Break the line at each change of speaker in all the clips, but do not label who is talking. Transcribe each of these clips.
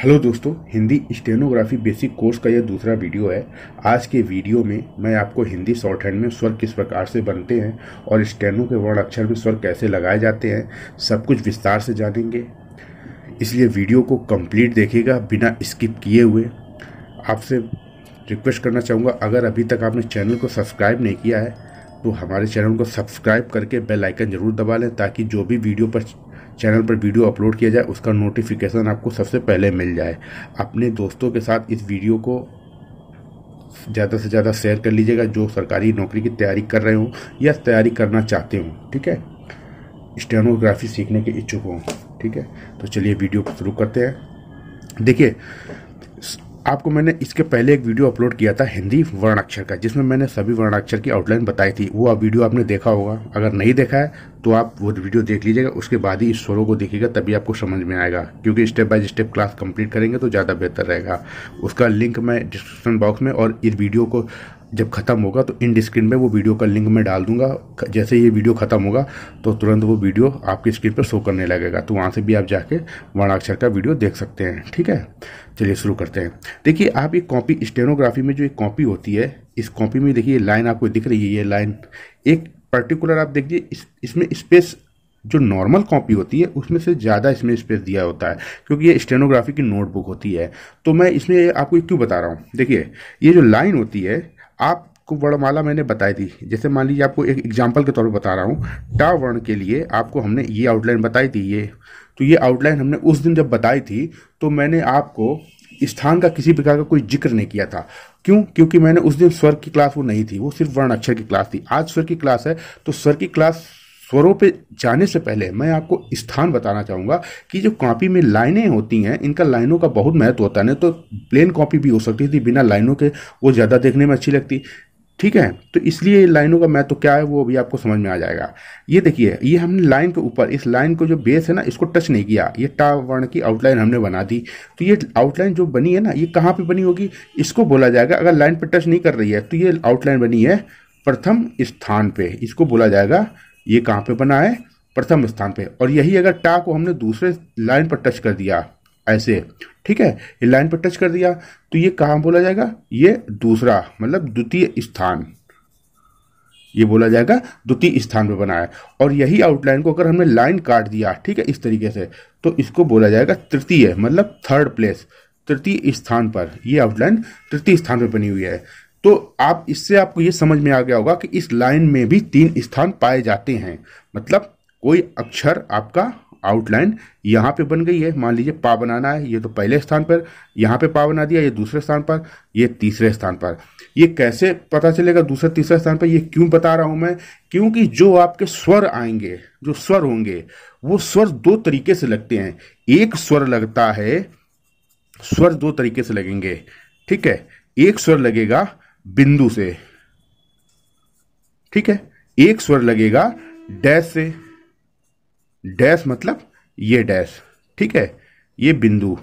Hello दोस्तों, Hindi stenography basic course का यह दूसरा वीडियो है। आज के वीडियो में मैं आपको हिंदी शॉर्ट हैंड में स्वर किस प्रकार से बनते हैं और स्टेनो के वर्ण अक्षर में स्वर कैसे लगाए जाते हैं, सब कुछ विस्तार से जानेंगे। इसलिए वीडियो को कंप्लीट देखिएगा बिना स्किप किए हुए। आपसे रिक्वेस्ट करना चाहूँगा, अगर अभी तक आपने चैनल को सब्सक्राइब नहीं किया है तो हमारे चैनल को सब्सक्राइब करके बेल आइकन ज़रूर दबा लें, ताकि जो भी चैनल पर वीडियो अपलोड किया जाए उसका नोटिफिकेशन आपको सबसे पहले मिल जाए। अपने दोस्तों के साथ इस वीडियो को ज़्यादा से ज़्यादा शेयर कर लीजिएगा, जो सरकारी नौकरी की तैयारी कर रहे हों या तैयारी करना चाहते हों। ठीक है, स्टेनोग्राफी सीखने के इच्छुक हों। ठीक है, तो चलिए वीडियो को शुरू करते हैं। देखिए, आपको मैंने इसके पहले एक वीडियो अपलोड किया था हिंदी वर्ण अक्षर का, जिसमें मैंने सभी वर्ण अक्षर की आउटलाइन बताई थी। वो वीडियो आपने देखा होगा। अगर नहीं देखा है तो आप वो वीडियो देख लीजिएगा, उसके बाद ही इस स्वरों को देखिएगा, तभी आपको समझ में आएगा। क्योंकि step by step class complete करेंगे तो ज़्यादा बेहतर रहेगा। उसका लिंक मैं डिस्क्रिप्शन बॉक्स में, और इस वीडियो को जब ख़त्म होगा तो इन स्क्रीन में वो वीडियो का लिंक मैं डाल दूंगा। जैसे ये वीडियो ख़त्म होगा तो तुरंत वो वीडियो आपकी स्क्रीन पर शो करने लगेगा, तो वहाँ से भी आप जाके वर्णाक्षर का वीडियो देख सकते हैं। ठीक है, चलिए शुरू करते हैं। देखिए, आप ये कॉपी स्टेनोग्राफी में जो एक कॉपी होती है, इस कॉपी में देखिए लाइन आपको दिख रही है। ये लाइन एक पर्टिकुलर, आप देखिए इसमें स्पेस जो नॉर्मल कॉपी होती है उसमें से ज़्यादा इसमें स्पेस दिया होता है, क्योंकि ये स्टेनोग्राफी की नोटबुक होती है। तो मैं इसमें आपको क्यों बता रहा हूँ, देखिए ये जो लाइन होती है आपको वर्णमाला मैंने बताई थी। जैसे मान लीजिए, आपको एक एग्जाम्पल के तौर पर बता रहा हूँ। टा वर्ण के लिए आपको हमने ये आउटलाइन बताई थी। ये आउटलाइन हमने उस दिन जब बताई थी तो मैंने आपको स्थान का किसी प्रकार का कोई जिक्र नहीं किया था। क्यों? क्योंकि मैंने उस दिन स्वर की क्लास वो नहीं थी, वो सिर्फ वर्ण अक्षर की क्लास थी। आज स्वर की क्लास है, तो स्वर की क्लास स्वरों पे जाने से पहले मैं आपको स्थान बताना चाहूँगा कि जो कॉपी में लाइनें होती हैं, इनका लाइनों का बहुत महत्व होता है। नहीं तो प्लेन कॉपी भी हो सकती थी बिना लाइनों के, वो ज़्यादा देखने में अच्छी लगती। ठीक है, तो इसलिए लाइनों का महत्व क्या है वो भी आपको समझ में आ जाएगा। ये देखिए, ये हमने लाइन के ऊपर, इस लाइन को जो बेस है ना, इसको टच नहीं किया। ये टा वर्ण की आउटलाइन हमने बना दी। तो ये आउटलाइन जो बनी है ना, ये कहाँ पे बनी होगी, इसको बोला जाएगा। अगर लाइन पर टच नहीं कर रही है तो ये आउटलाइन बनी है प्रथम स्थान पे, इसको बोला जाएगा। ये कहाँ पे बना है? प्रथम स्थान पे। और यही अगर टा को हमने दूसरे लाइन पर टच कर दिया ऐसे, ठीक है, ये लाइन पर टच कर दिया, तो ये कहाँ बोला जाएगा? ये दूसरा, मतलब द्वितीय स्थान, ये बोला जाएगा द्वितीय स्थान पे बना है। और यही आउटलाइन को अगर हमने लाइन काट दिया, ठीक है, इस तरीके से, तो इसको बोला जाएगा तृतीय, मतलब थर्ड प्लेस, तृतीय स्थान पर। ये आउटलाइन तृतीय स्थान पर बनी हुई है। तो आप इससे आपको ये समझ में आ गया होगा कि इस लाइन में भी 3 स्थान पाए जाते हैं। मतलब कोई अक्षर आपका आउटलाइन यहाँ पे बन गई है। मान लीजिए पा बनाना है, ये तो पहले स्थान पर, यहाँ पे पा बना दिया, ये दूसरे स्थान पर, ये तीसरे स्थान पर। ये कैसे पता चलेगा दूसरे तीसरे स्थान पर? ये क्यों बता रहा हूं मैं? क्योंकि जो आपके स्वर आएंगे, जो स्वर होंगे, वो स्वर 2 तरीके से लगते हैं। एक स्वर लगता है, स्वर 2 तरीके से लगेंगे। ठीक है, एक स्वर लगेगा बिंदु से, ठीक है, एक स्वर लगेगा डैश से। डैश मतलब ये डैश, ठीक है, ये बिंदु।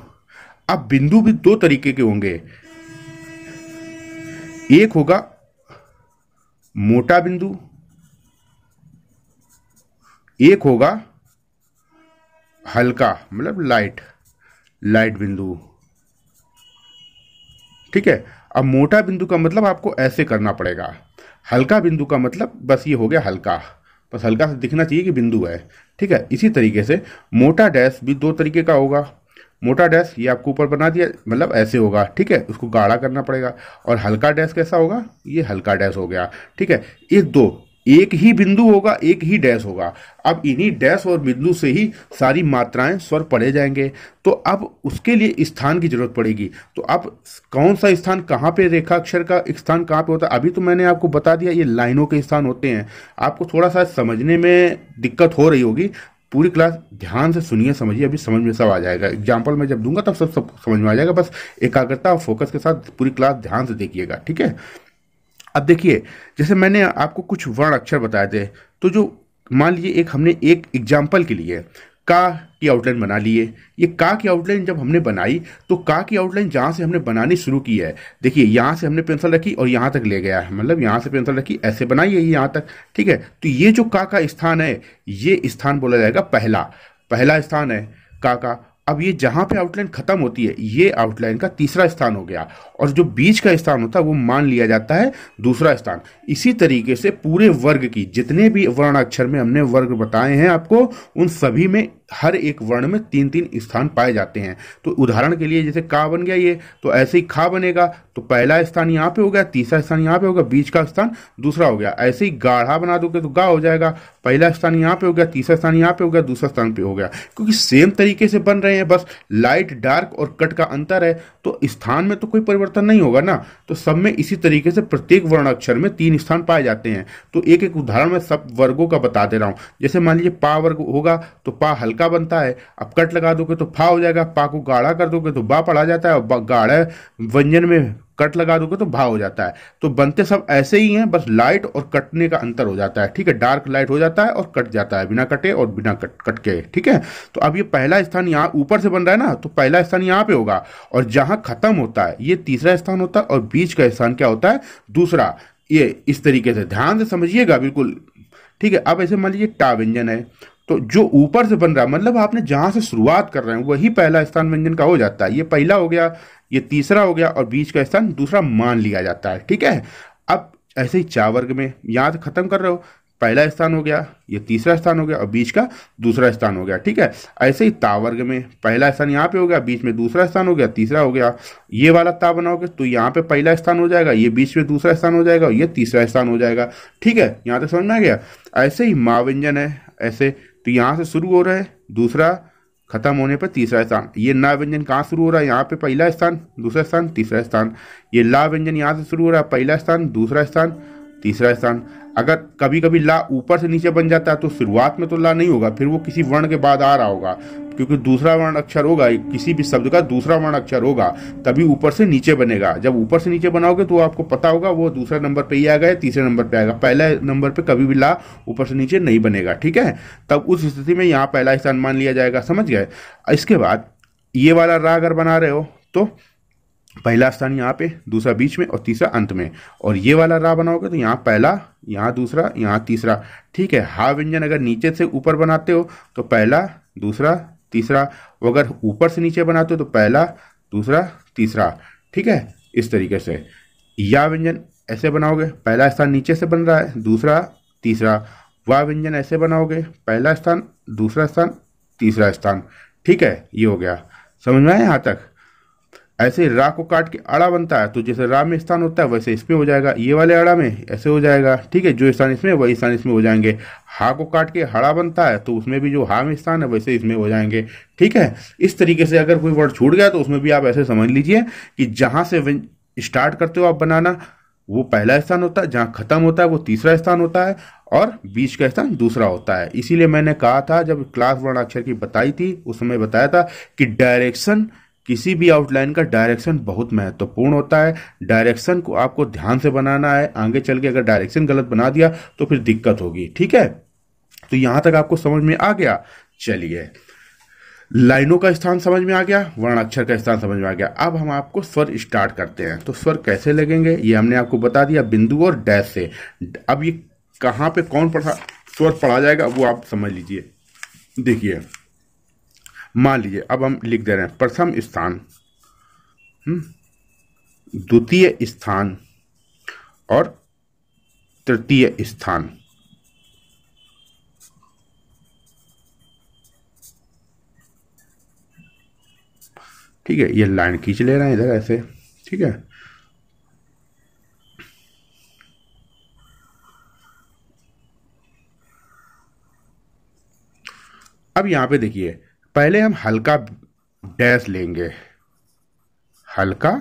अब बिंदु भी 2 तरीके के होंगे। एक होगा मोटा बिंदु, एक होगा हल्का, मतलब लाइट बिंदु। ठीक है, अब मोटा बिंदु का मतलब आपको ऐसे करना पड़ेगा। हल्का बिंदु का मतलब बस ये हो गया हल्का, बस हल्का से दिखना चाहिए कि बिंदु है। ठीक है, इसी तरीके से मोटा डैश भी 2 तरीके का होगा। मोटा डैश ये आपको ऊपर बना दिया, मतलब ऐसे होगा, ठीक है, उसको गाढ़ा करना पड़ेगा। और हल्का डैश कैसा होगा? ये हल्का डैश हो गया। ठीक है, ये 2, एक ही बिंदु होगा, एक ही डैश होगा। अब इन्हीं डैश और बिंदु से ही सारी मात्राएं स्वर पढ़े जाएंगे। तो अब उसके लिए स्थान की जरूरत पड़ेगी। तो अब कौन सा स्थान कहाँ पे, रेखा अक्षर का स्थान कहाँ पे होता है? अभी तो मैंने आपको बता दिया, ये लाइनों के स्थान होते हैं। आपको थोड़ा सा समझने में दिक्कत हो रही होगी, पूरी क्लास ध्यान से सुनिए, समझिए, अभी समझ में सब आ जाएगा। एग्जाम्पल मैं जब दूंगा तब सब समझ में आ जाएगा। बस एकाग्रता और फोकस के साथ पूरी क्लास ध्यान से देखिएगा। ठीक है, अब देखिए, जैसे मैंने आपको कुछ वर्ण अक्षर बताए थे, तो जो मान लीजिए एक हमने एक एग्जाम्पल के लिए का की आउटलाइन बना लिए। ये का की आउटलाइन जब हमने बनाई, तो का की आउटलाइन जहाँ से हमने बनानी शुरू की है, देखिए यहाँ से हमने पेंसिल रखी और यहाँ तक ले गया है, मतलब यहाँ से पेंसिल रखी, ऐसे बनाई है यहाँ तक। ठीक है, तो ये जो का स्थान है, ये स्थान बोला जाएगा पहला स्थान है का। अब ये जहां पे आउटलाइन खत्म होती है ये आउटलाइन का तीसरा स्थान हो गया, और जो बीच का स्थान होता है वो मान लिया जाता है दूसरा स्थान। इसी तरीके से पूरे वर्ग की जितने भी वर्ण अक्षर में हमने वर्ग बताए हैं आपको, उन सभी में हर एक वर्ण में 3-3 स्थान पाए जाते हैं। तो उदाहरण के लिए जैसे का बन गया ये, तो ऐसे ही खा बनेगा, तो पहला स्थान यहाँ पे हो गया, तीसरा स्थान यहाँ पे होगा, बीच का स्थान दूसरा हो गया। ऐसे ही गाढ़ा बना दोगे तो गा हो जाएगा, पहला स्थान यहाँ पे हो गया, तीसरा स्थान यहाँ पे हो गया, दूसरा स्थान पे हो गया। क्योंकि सेम तरीके से बन रहे हैं, बस लाइट डार्क और कट का अंतर है, तो स्थान में तो कोई परिवर्तन नहीं होगा ना। तो सब में इसी तरीके से प्रत्येक वर्ण अक्षर में 3 स्थान पाए जाते हैं। तो एक एक उदाहरण में सब वर्गों का बता दे रहा हूं। जैसे मान लीजिए पा वर्ग होगा तो पा हल्का बनता है, अब कट लगा दोगे तो फा हो जाएगा, पा को गाढ़ा कर दोगे तो बा पढ़ा जाता है, और गाढ़ा व्यंजन में कट लट लगा दोगे तो भा हो जाता है। तो बनते सब ऐसे ही हैं, बस लाइट और कटने का अंतर हो जाता है। ठीक है, डार्क लाइट हो जाता है और कट जाता है बिना कटे और बिना कट के। ठीक है, तो अब ये पहला स्थान यहाँ ऊपर से बन रहा है ना, तो पहला स्थान यहाँ पे होगा और जहां खत्म होता है ये तीसरा स्थान होता है और बीच का स्थान क्या होता है, दूसरा। ये इस तरीके से ध्यान से समझिएगा बिल्कुल। ठीक है, अब ऐसे मान लीजिए टा व्यंजन है, तो जो ऊपर से बन रहा है मतलब आपने जहां से शुरुआत कर रहे हैं वही पहला स्थान व्यंजन का हो जाता है। ये पहला हो गया, ये तीसरा हो गया और बीच का स्थान दूसरा मान लिया जाता है। ठीक है, अब ऐसे ही चा वर्ग में यहां से खत्म कर रहे हो, पहला स्थान हो गया, ये तीसरा स्थान हो गया और बीच का दूसरा स्थान हो गया। ठीक है, ऐसे ही ता वर्ग में पहला स्थान यहाँ पे हो गया, बीच में दूसरा स्थान हो गया, तीसरा हो गया। ये वाला ता बनाओगे तो यहाँ पे पहला स्थान हो जाएगा, ये बीच में दूसरा स्थान हो जाएगा और ये तीसरा स्थान हो जाएगा। ठीक है, यहाँ तक समझ में आ गया। ऐसे ही माँ व्यंजन है, ऐसे तो यहाँ से शुरू हो रहा है, दूसरा खत्म होने पर तीसरा स्थान। ये ना व्यंजन कहाँ शुरू हो रहा है, यहाँ पे पहला स्थान, दूसरा स्थान, तीसरा स्थान। ये ला व्यंजन यहाँ से शुरू हो रहा है, पहला स्थान, दूसरा स्थान, तीसरा स्थान। अगर कभी कभी ला ऊपर से नीचे बन जाता है तो शुरुआत में तो ला नहीं होगा, फिर वो किसी वर्ण के बाद आ रहा होगा, क्योंकि दूसरा वर्ण अक्षर होगा, किसी भी शब्द का दूसरा वर्ण अक्षर होगा तभी ऊपर से नीचे बनेगा। जब ऊपर से नीचे बनाओगे तो आपको पता होगा वो दूसरा नंबर पे ही आ गया, तीसरे नंबर पे आएगा, पहले नंबर पे कभी भी ला ऊपर से नीचे नहीं बनेगा। ठीक है, तब उस स्थिति में यहाँ पहला स्थान मान लिया जाएगा। समझ गए। इसके बाद ये वाला रा अगर बना रहे हो तो पहला स्थान यहाँ पे, दूसरा बीच में और तीसरा अंत में। और ये वाला रा बनाओगे तो यहाँ पहला, यहाँ दूसरा, यहाँ तीसरा। ठीक है, हा व्यंजन अगर नीचे से ऊपर बनाते हो तो पहला, दूसरा, तीसरा। अगर ऊपर से नीचे बनाते हो तो पहला, दूसरा, तीसरा। ठीक है, इस तरीके से। या व्यंजन ऐसे बनाओगे, पहला स्थान नीचे से बन रहा है, दूसरा, तीसरा। वाह व्यंजन ऐसे बनाओगे, पहला स्थान, दूसरा स्थान, तीसरा स्थान। ठीक है, ये हो गया। समझ में आया यहाँ तक। ऐसे रा को काट के अड़ा बनता है, तो जैसे रा में स्थान होता है वैसे इसमें हो जाएगा, ये वाले अड़ा में ऐसे हो जाएगा। ठीक है, जो स्थान इसमें वही स्थान इसमें हो जाएंगे। हा को काट के हड़ा बनता है तो उसमें भी जो हा में स्थान है वैसे इसमें हो जाएंगे। ठीक है, इस तरीके से अगर कोई वर्ड छूट गया तो उसमें भी आप ऐसे समझ लीजिए कि जहां से स्टार्ट करते हो आप बनाना वो पहला स्थान होता है, जहां खत्म होता है वो तीसरा स्थान होता है और बीच का स्थान दूसरा होता है। इसीलिए मैंने कहा था जब क्लास वर्णाक्षर की बताई थी उस समय बताया था कि डायरेक्शन, किसी भी आउटलाइन का डायरेक्शन बहुत महत्वपूर्ण होता है। डायरेक्शन को आपको ध्यान से बनाना है, आगे चल के अगर डायरेक्शन गलत बना दिया तो फिर दिक्कत होगी। ठीक है, तो यहां तक आपको समझ में आ गया। चलिए, लाइनों का स्थान समझ में आ गया, वर्णाक्षर का स्थान समझ में आ गया। अब हम आपको स्वर स्टार्ट करते हैं। तो स्वर कैसे लगेंगे ये हमने आपको बता दिया, बिंदु और डैश से। अब ये कहां पे कौन स्वर पढ़ा जाएगा वो आप समझ लीजिए। देखिए, मान लीजिए अब हम लिख दे रहे हैं प्रथम स्थान, द्वितीय स्थान और तृतीय स्थान। ठीक है, ये लाइन खींच ले रहे हैं इधर ऐसे। ठीक है, अब यहां पे देखिए, पहले हम हल्का डैश लेंगे, हल्का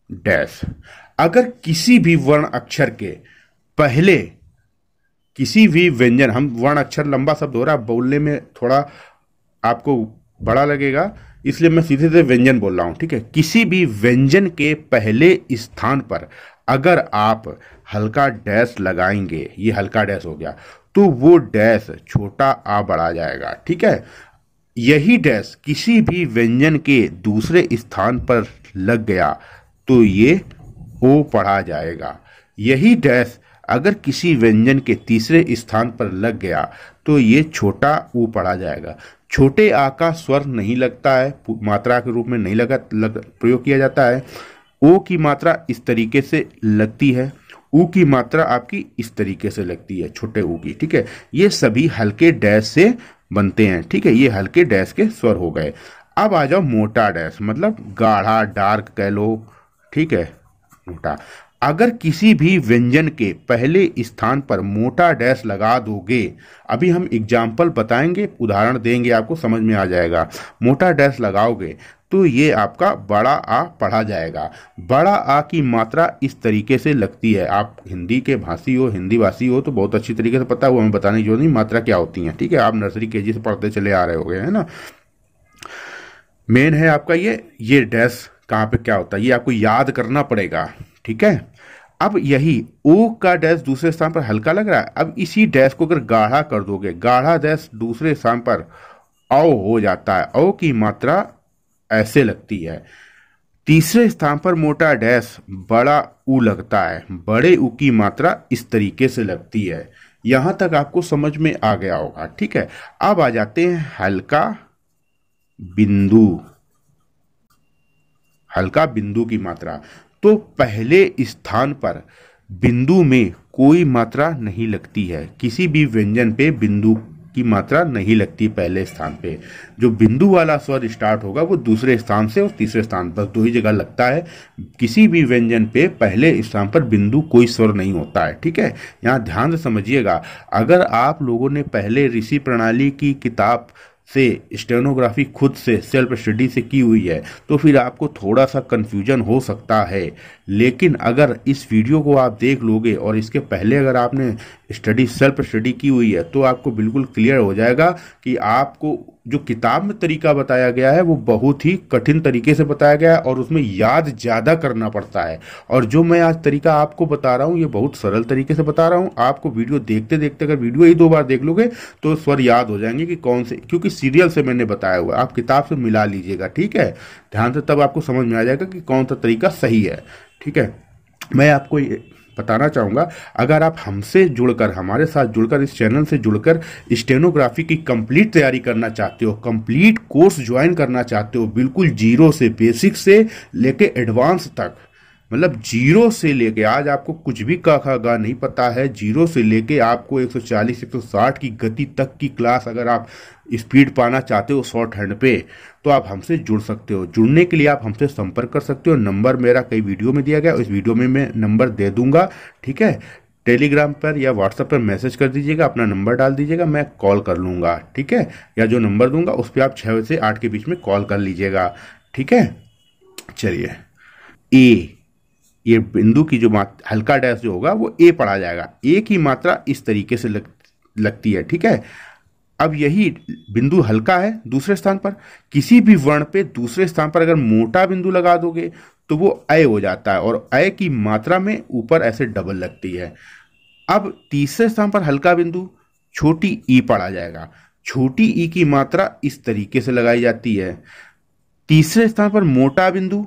डैश। अगर किसी भी वर्ण अक्षर के पहले किसी भी व्यंजन, हम वर्ण अक्षर लंबा शब्द हो रहा है, बोलने में थोड़ा आपको बड़ा लगेगा इसलिए मैं सीधे से व्यंजन बोल रहा हूं। ठीक है, किसी भी व्यंजन के पहले स्थान पर अगर आप हल्का डैश लगाएंगे, ये हल्का डैश हो गया, तो वो डैश छोटा आ बढ़ा जाएगा। ठीक है, यही डैश किसी भी व्यंजन के दूसरे स्थान पर लग गया तो ये ओ पढ़ा जाएगा। यही डैश अगर किसी व्यंजन के तीसरे स्थान पर लग गया तो ये छोटा ऊ पढ़ा जाएगा। छोटे आ का स्वर नहीं लगता है, मात्रा के रूप में नहीं प्रयोग किया जाता है। ओ की मात्रा इस तरीके से लगती है, ऊ की मात्रा आपकी इस तरीके से लगती है, छोटे ऊ की। ठीक है, ये सभी हल्के डैश से बनते हैं। ठीक है, ये हल्के डैश के स्वर हो गए। अब आ जाओ मोटा डैश, मतलब गाढ़ा, डार्क कह लो। ठीक है, मोटा। अगर किसी भी व्यंजन के पहले स्थान पर मोटा डैश लगा दोगे, अभी हम एग्जाम्पल बताएंगे, उदाहरण देंगे, आपको समझ में आ जाएगा। मोटा डैश लगाओगे तो ये आपका बड़ा आ पढ़ा जाएगा। बड़ा आ की मात्रा इस तरीके से लगती है। आप हिंदी के भाषी हो, हिंदी भाषी हो तो बहुत अच्छी तरीके से पता है, वो हमें बताने की जरूरत नहीं मात्रा क्या होती है। ठीक है, आप नर्सरी केजी से पढ़ते चले आ रहे होगे, है ना। मेन है आपका ये डैश कहाँ पे क्या होता है, ये आपको याद करना पड़ेगा। ठीक है, अब यही ओ का डैश दूसरे स्थान पर हल्का लग रहा है। अब इसी डैश को अगर गाढ़ा कर दोगे, गाढ़ा डैश दूसरे स्थान पर औ हो जाता है। औ की मात्रा ऐसे लगती है। तीसरे स्थान पर मोटा डैश बड़ा ऊ लगता है, बड़े ऊ की मात्रा इस तरीके से लगती है। यहां तक आपको समझ में आ गया होगा। ठीक है, अब आ जाते हैं हल्का बिंदु। हल्का बिंदु की मात्रा, तो पहले स्थान पर बिंदु में कोई मात्रा नहीं लगती है। किसी भी व्यंजन पे बिंदु की मात्रा नहीं लगती पहले स्थान पे। जो बिंदु वाला स्वर स्टार्ट होगा वो दूसरे स्थान से और तीसरे स्थान पर, दो ही जगह लगता है। किसी भी व्यंजन पे पहले स्थान पर बिंदु कोई स्वर नहीं होता है। ठीक है, यहाँ ध्यान से समझिएगा। अगर आप लोगों ने पहले ऋषि प्रणाली की किताब से स्टेनोग्राफी खुद से सेल्फ स्टडी से की हुई है तो फिर आपको थोड़ा सा कंफ्यूजन हो सकता है। लेकिन अगर इस वीडियो को आप देख लोगे और इसके पहले अगर आपने सेल्फ स्टडी की हुई है तो आपको बिल्कुल क्लियर हो जाएगा कि आपको जो किताब में तरीका बताया गया है वो बहुत ही कठिन तरीके से बताया गया है और उसमें याद ज़्यादा करना पड़ता है। और जो मैं आज तरीका आपको बता रहा हूँ ये बहुत सरल तरीके से बता रहा हूँ। आपको वीडियो देखते देखते अगर वीडियो ही 2 बार देख लोगे तो स्वर याद हो जाएंगे कि कौन से, क्योंकि सीरियल से मैंने बताया हुआ है। आप किताब से मिला लीजिएगा। ठीक है, ध्यान से, तब आपको समझ में आ जाएगा कि कौन सा तरीका सही है। ठीक है, मैं आपको बताना चाहूँगा, अगर आप हमसे जुड़कर, हमारे साथ जुड़कर, इस चैनल से जुड़कर स्टेनोग्राफी की कंप्लीट तैयारी करना चाहते हो, कंप्लीट कोर्स ज्वाइन करना चाहते हो, बिल्कुल जीरो से, बेसिक से लेके एडवांस तक, मतलब जीरो से लेके, आज आपको कुछ भी क ख ग नहीं पता है, जीरो से लेके आपको 140 160 की गति तक की क्लास अगर आप स्पीड पाना चाहते हो शॉर्ट हैंड पे तो आप हमसे जुड़ सकते हो। जुड़ने के लिए आप हमसे संपर्क कर सकते हो। नंबर मेरा कई वीडियो में दिया गया, इस वीडियो में मैं नंबर दे दूंगा। ठीक है, टेलीग्राम पर या व्हाट्सएप पर मैसेज कर दीजिएगा, अपना नंबर डाल दीजिएगा, मैं कॉल कर लूँगा। ठीक है, या जो नंबर दूंगा उस पर आप 6 से 8 के बीच में कॉल कर लीजिएगा। ठीक है, चलिए, ये बिंदु की जो हल्का डैश जो होगा वो ए पढ़ा जाएगा। ए की मात्रा इस तरीके से लगती है। ठीक है, अब यही बिंदु हल्का है दूसरे स्थान पर, किसी भी वर्ण पे दूसरे स्थान पर अगर मोटा बिंदु लगा दोगे तो वो अय हो जाता है और अय की मात्रा में ऊपर ऐसे डबल लगती है। अब तीसरे स्थान पर हल्का बिंदु छोटी ई पढ़ा जाएगा। छोटी ई की मात्रा इस तरीके से लगाई जाती है। तीसरे स्थान पर मोटा बिंदु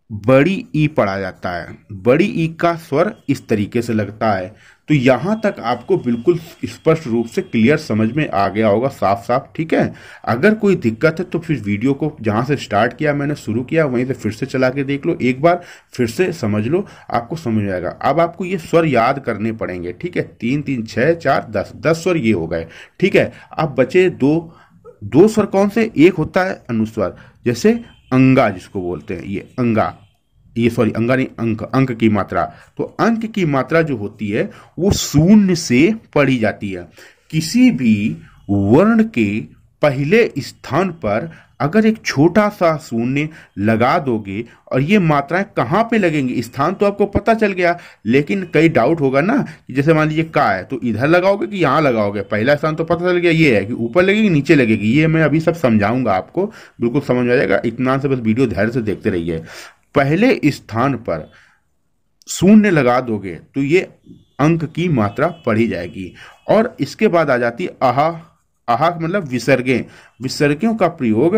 बड़ी ई पढ़ा जाता है। बड़ी ई का स्वर इस तरीके से लगता है। तो यहां तक आपको बिल्कुल स्पष्ट रूप से क्लियर समझ में आ गया होगा, साफ साफ। ठीक है, अगर कोई दिक्कत है तो फिर वीडियो को जहां से स्टार्ट किया मैंने शुरू किया वहीं से फिर से चला के देख लो, एक बार फिर से समझ लो, आपको समझ आएगा। अब आपको ये स्वर याद करने पड़ेंगे। ठीक है, 3 3 6 4 10 स्वर ये हो गए। ठीक है, अब बचे दो स्वर कौन से, एक होता है अनुस्वर, जैसे अंगा जिसको बोलते हैं, ये अंगा, ये सॉरी अंगा नहीं, अंक की मात्रा। तो अंक की मात्रा जो होती है वो शून्य से पढ़ी जाती है। किसी भी वर्ण के पहले स्थान पर अगर एक छोटा सा शून्य लगा दोगे, और ये मात्राएं कहाँ पे लगेंगी, स्थान तो आपको पता चल गया, लेकिन कई डाउट होगा ना, जैसे मान लीजिए का है तो इधर लगाओगे कि यहाँ लगाओगे। पहला स्थान तो पता चल गया, ये है कि ऊपर लगेगी नीचे लगेगी, ये मैं अभी सब समझाऊंगा आपको, बिल्कुल समझ में आ जाएगा। इत्मीनान से बस वीडियो धैर्य से देखते रहिए। पहले स्थान पर शून्य लगा दोगे तो ये अंक की मात्रा पढ़ी जाएगी। और इसके बाद आ जाती आहा। आहा मतलब विसर्गें। विसर्गों का प्रयोग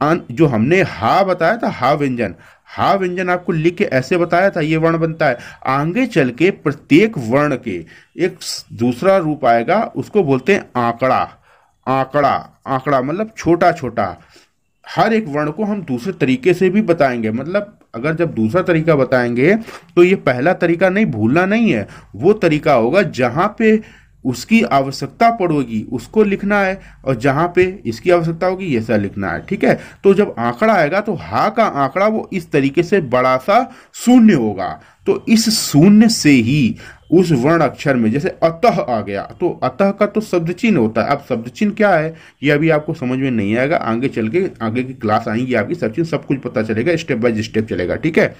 जो हमने हा बताया था, हा व्यंजन, हा व्यंजन आपको लिख के ऐसे बताया था, ये वर्ण बनता है। आगे चल के प्रत्येक वर्ण के एक दूसरा रूप आएगा, उसको बोलते हैं आंकड़ा। आंकड़ा, आंकड़ा मतलब छोटा छोटा। हर एक वर्ण को हम दूसरे तरीके से भी बताएंगे, मतलब अगर जब दूसरा तरीका बताएंगे तो ये पहला तरीका नहीं भूलना नहीं है, वो तरीका होगा जहां पे उसकी आवश्यकता पड़ेगी उसको लिखना है, और जहां पे इसकी आवश्यकता होगी ये सा लिखना है, ठीक है। तो जब आंकड़ा आएगा तो हा का आंकड़ा वो इस तरीके से बड़ा सा शून्य होगा, तो इस शून्य से ही उस वर्ण अक्षर में, जैसे अतः आ गया तो अतः का तो शब्द चिन्ह होता है। अब शब्द चिन्ह क्या है ये अभी आपको समझ में नहीं आएगा, आगे चल के आगे की क्लास आएंगी आपकी सब चीज सब कुछ पता चलेगा, स्टेप बाय स्टेप चलेगा, ठीक है।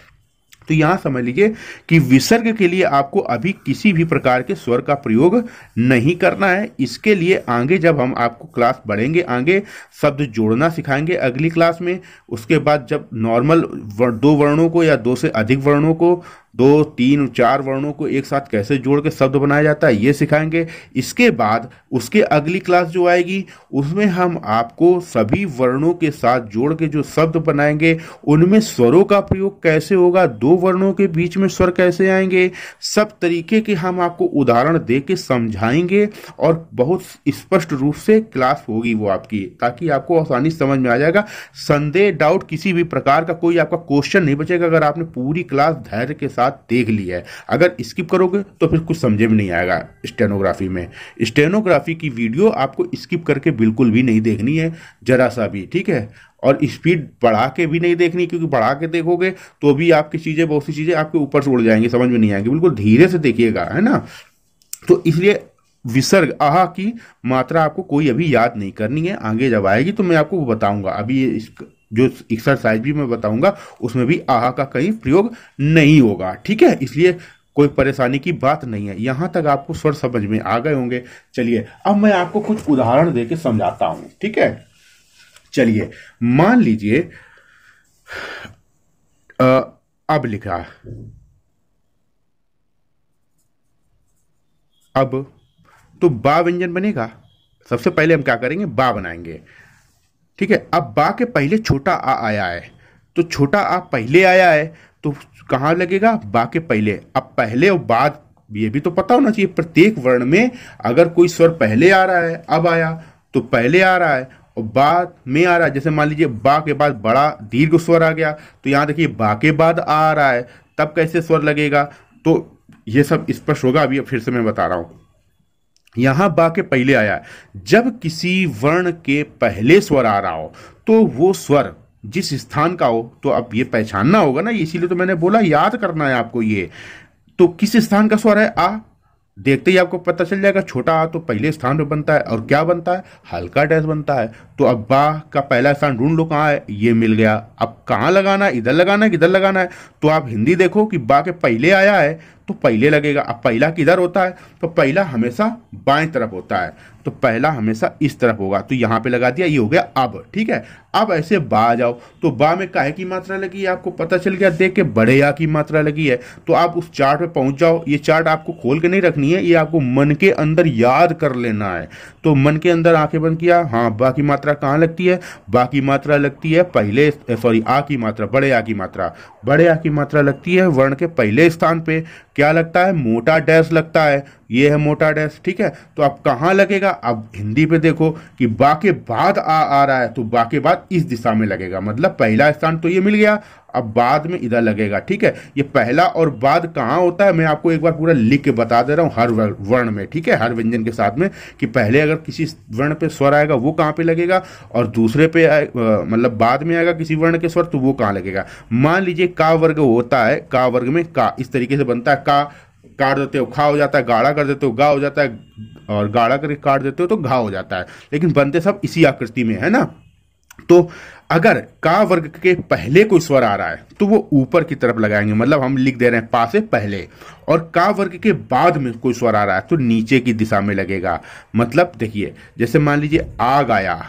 तो यहां समझ लीजिए कि विसर्ग के लिए आपको अभी किसी भी प्रकार के स्वर का प्रयोग नहीं करना है। इसके लिए आगे जब हम आपको क्लास बढ़ेंगे, आगे शब्द जोड़ना सिखाएंगे अगली क्लास में, उसके बाद जब नॉर्मल दो वर्णों को या दो से अधिक वर्णों को, 2, 3, 4 वर्णों को एक साथ कैसे जोड़ के शब्द बनाया जाता है ये सिखाएंगे। इसके बाद उसके अगली क्लास जो आएगी उसमें हम आपको सभी वर्णों के साथ जोड़ के जो शब्द बनाएंगे उनमें स्वरों का प्रयोग कैसे होगा, दो वर्णों के बीच में स्वर कैसे आएंगे, सब तरीके के हम आपको उदाहरण दे के समझाएंगे, और बहुत स्पष्ट रूप से क्लास होगी वो आपकी, ताकि आपको आसानी से समझ में आ जाएगा। संदेह डाउट किसी भी प्रकार का कोई आपका क्वेश्चन नहीं बचेगा अगर आपने पूरी क्लास धैर्य के साथ देख ली है। अगर स्किप करोगे तो फिर कुछ समझे में नहीं आएगा। स्टेनोग्राफी में, स्टेनोग्राफी की वीडियो आपको स्किप करके बिल्कुल भी नहीं देखनी है, जरा सा भी, ठीक है। और स्पीड बढ़ा के भी नहीं देखनी, क्योंकि बढ़ा के देखोगे तो भी आपकी चीजें, बहुत सी चीजें आपके ऊपर से उड़ जाएंगी, समझ में नहीं आएंगी। बिल्कुल धीरे से देखिएगा, है ना। तो इसलिए विसर्ग आहा की मात्रा आपको कोई अभी याद नहीं करनी है, आगे जब आएगी तो मैं आपको बताऊंगा। अभी जो एक्सरसाइज भी मैं बताऊंगा उसमें भी आहा का कहीं प्रयोग नहीं होगा, ठीक है। इसलिए कोई परेशानी की बात नहीं है, यहां तक आपको स्वर समझ में आ गए होंगे। चलिए अब मैं आपको कुछ उदाहरण देके समझाता हूं, ठीक है। चलिए मान लीजिए अब लिखा, अब तो बा व्यंजन बनेगा। सबसे पहले हम क्या करेंगे, बा बनाएंगे, ठीक है। अब बा के पहले छोटा आ आया है, तो छोटा आ पहले आया है तो कहां लगेगा, बा के पहले। अब पहले और बाद ये भी तो पता होना चाहिए, प्रत्येक वर्ण में अगर कोई स्वर पहले आ रहा है, अब आया तो पहले आ रहा है, और बाद में आ रहा है। जैसे मान लीजिए बा के बाद बड़ा दीर्घ स्वर आ गया, तो यहां देखिए बा के बाद आ रहा है, तब कैसे स्वर लगेगा, तो ये सब स्पष्ट होगा। अभी फिर से मैं बता रहा हूं, यहां बा के पहले आया, जब किसी वर्ण के पहले स्वर आ रहा हो तो वो स्वर जिस स्थान का हो, तो अब ये पहचानना होगा ना, इसीलिए तो मैंने बोला याद करना है आपको ये। तो किस स्थान का स्वर है, आ, देखते ही आपको पता चल जाएगा। छोटा आ तो पहले स्थान पे बनता है, और क्या बनता है, हल्का डैश बनता है। तो अब बा का पहला स्थान ढूंढ लो कहाँ है, ये मिल गया। अब कहाँ लगाना है, इधर लगाना है, किधर लगाना है। तो आप हिंदी देखो कि बा के पहले आया है तो पहले लगेगा। अब पहला किधर होता है, तो पहला हमेशा बाएं तरफ होता है, तो पहला हमेशा इस तरफ होगा, तो यहां पे लगा दिया, ये हो गया अब, ठीक है। अब ऐसे बा आ जाओ, तो बा में काहे की मात्रा लगी है आपको पता चल गया, देख के बड़े या की मात्रा लगी है। तो आप उस चार्ट पे पहुंच जाओ, ये चार्ट आपको खोल के नहीं रखनी है, ये आपको मन के अंदर याद कर लेना है। तो मन के अंदर आंखें बंद किया, हाँ बा की मात्रा कहाँ लगती है, बा की मात्रा लगती है पहले, सॉरी आ की मात्रा, बड़े आ की मात्रा, बड़े आ की मात्रा लगती है वर्ण के पहले स्थान पे। क्या लगता है, मोटा डैश लगता है, ये है मोटा डैश, ठीक है। तो अब कहाँ लगेगा, अब हिंदी पे देखो कि बा के बाद आ रहा है, तो बा के बाद इस दिशा में लगेगा, मतलब पहला स्थान तो ये मिल गया, अब बाद में इधर लगेगा, ठीक है। ये पहला और बाद कहाँ होता है मैं आपको एक बार पूरा लिख के बता दे रहा हूँ, हर वर्ण में, ठीक है, हर व्यंजन के साथ में, कि पहले अगर किसी वर्ण पे स्वर आएगा वो कहाँ पे लगेगा, और दूसरे पे मतलब बाद में आएगा किसी वर्ण के स्वर तो वो कहाँ लगेगा। मान लीजिए का वर्ग होता है, का वर्ग में का इस तरीके से बनता है, का काट देते हो खा हो जाता है, गाढ़ा कर देते हो गा हो जाता है, और गाढ़ा करके काट देते हो तो घा हो जाता है, लेकिन बनते सब इसी आकृति में, है ना। तो अगर का वर्ग के पहले कोई स्वर आ रहा है तो वो ऊपर की तरफ लगाएंगे, मतलब हम लिख दे रहे हैं पा से पहले, और का वर्ग के बाद में कोई स्वर आ रहा है तो नीचे की दिशा में लगेगा। मतलब देखिए जैसे मान लीजिए आग आया,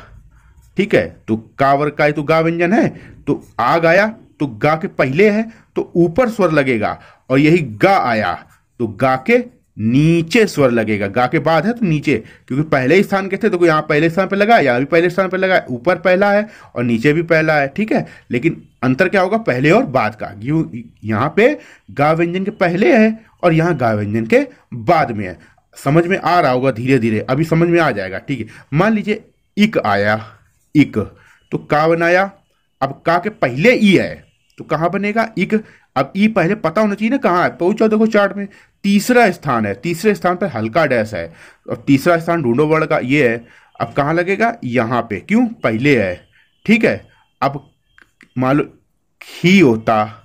ठीक है, तो का वर्ग का तो गा व्यंजन है, तो आग आया तो गा के पहले है तो ऊपर स्वर लगेगा, और यही गा आया तो गा के नीचे स्वर लगेगा, गा के बाद है तो नीचे, क्योंकि पहले स्थान के थे तो यहाँ पहले स्थान पे लगा, यहाँ भी पहले स्थान पे लगा, ऊपर पहला है और नीचे भी पहला है, ठीक है। लेकिन अंतर क्या होगा पहले और बाद का, यहाँ पे गा व्यंजन के पहले है और यहाँ गा व्यंजन के बाद में है। समझ में आ रहा होगा धीरे धीरे, अभी समझ में आ जाएगा। ठीक है, मान लीजिए इक आया, इक, तो का बनाया। अब का के पहले ई है तो कहाँ बनेगा, इक। अब ई पहले पता होना चाहिए ना कहाँ है, पहुंचो देखो चार्ट में, तीसरा स्थान है, तीसरे स्थान पर हल्का डैश है, और तीसरा स्थान ढूंढो वर्ण का ये है। अब कहाँ लगेगा, यहाँ पे, क्यों, पहले है। ठीक है, अब मान लो ही होता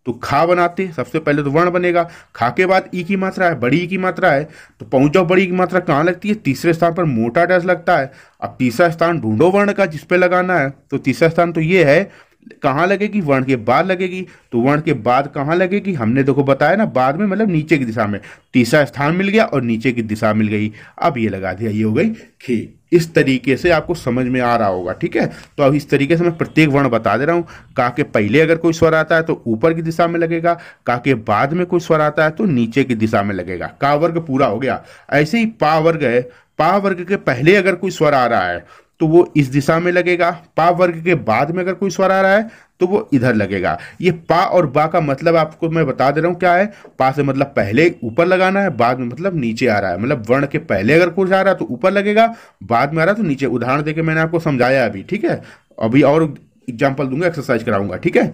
तो खा बनाते, सबसे पहले तो वर्ण बनेगा, खा के बाद ई की मात्रा है, बड़ी ई की मात्रा है, तो पहुंच जाओ, बड़ी की मात्रा कहाँ लगती है, तीसरे स्थान पर मोटा डैश लगता है। अब तीसरा स्थान ढूंढो वर्ण का जिस पे लगाना है, तो तीसरा स्थान तो ये है, कहाँ लगेगी, वर्ण के बाद लगेगी। तो वर्ण के बाद कहाँ लगेगी, हमने देखो बताया ना, बाद में मतलब नीचे की दिशा में, तीसरा स्थान मिल गया और नीचे की दिशा मिल गई। अब ये लगा दिया, ये हो गई खे। इस तरीके से आपको समझ में आ रहा होगा। ठीक है, तो अब इस तरीके से मैं प्रत्येक वर्ण बता दे रहा हूं। का के पहले अगर कोई स्वर आता है तो ऊपर की दिशा में लगेगा, का के बाद में कोई स्वर आता है तो नीचे की दिशा में लगेगा। का वर्ग पूरा हो गया। ऐसे ही पा वर्ग है, पा वर्ग के पहले अगर कोई स्वर आ रहा है तो वो इस दिशा में लगेगा, पा वर्ग के बाद में अगर कोई स्वर आ रहा है तो वो इधर लगेगा। ये पा और बा का मतलब आपको मैं बता दे रहा हूं क्या है। पा से मतलब पहले ऊपर लगाना है, बाद में मतलब नीचे आ रहा है, मतलब वर्ण के पहले अगर कुछ आ रहा है तो ऊपर लगेगा, बाद में आ रहा है तो नीचे। उदाहरण देके मैंने आपको समझाया अभी। ठीक है, अभी और एग्जाम्पल दूंगा, एक्सरसाइज कराऊंगा। ठीक है,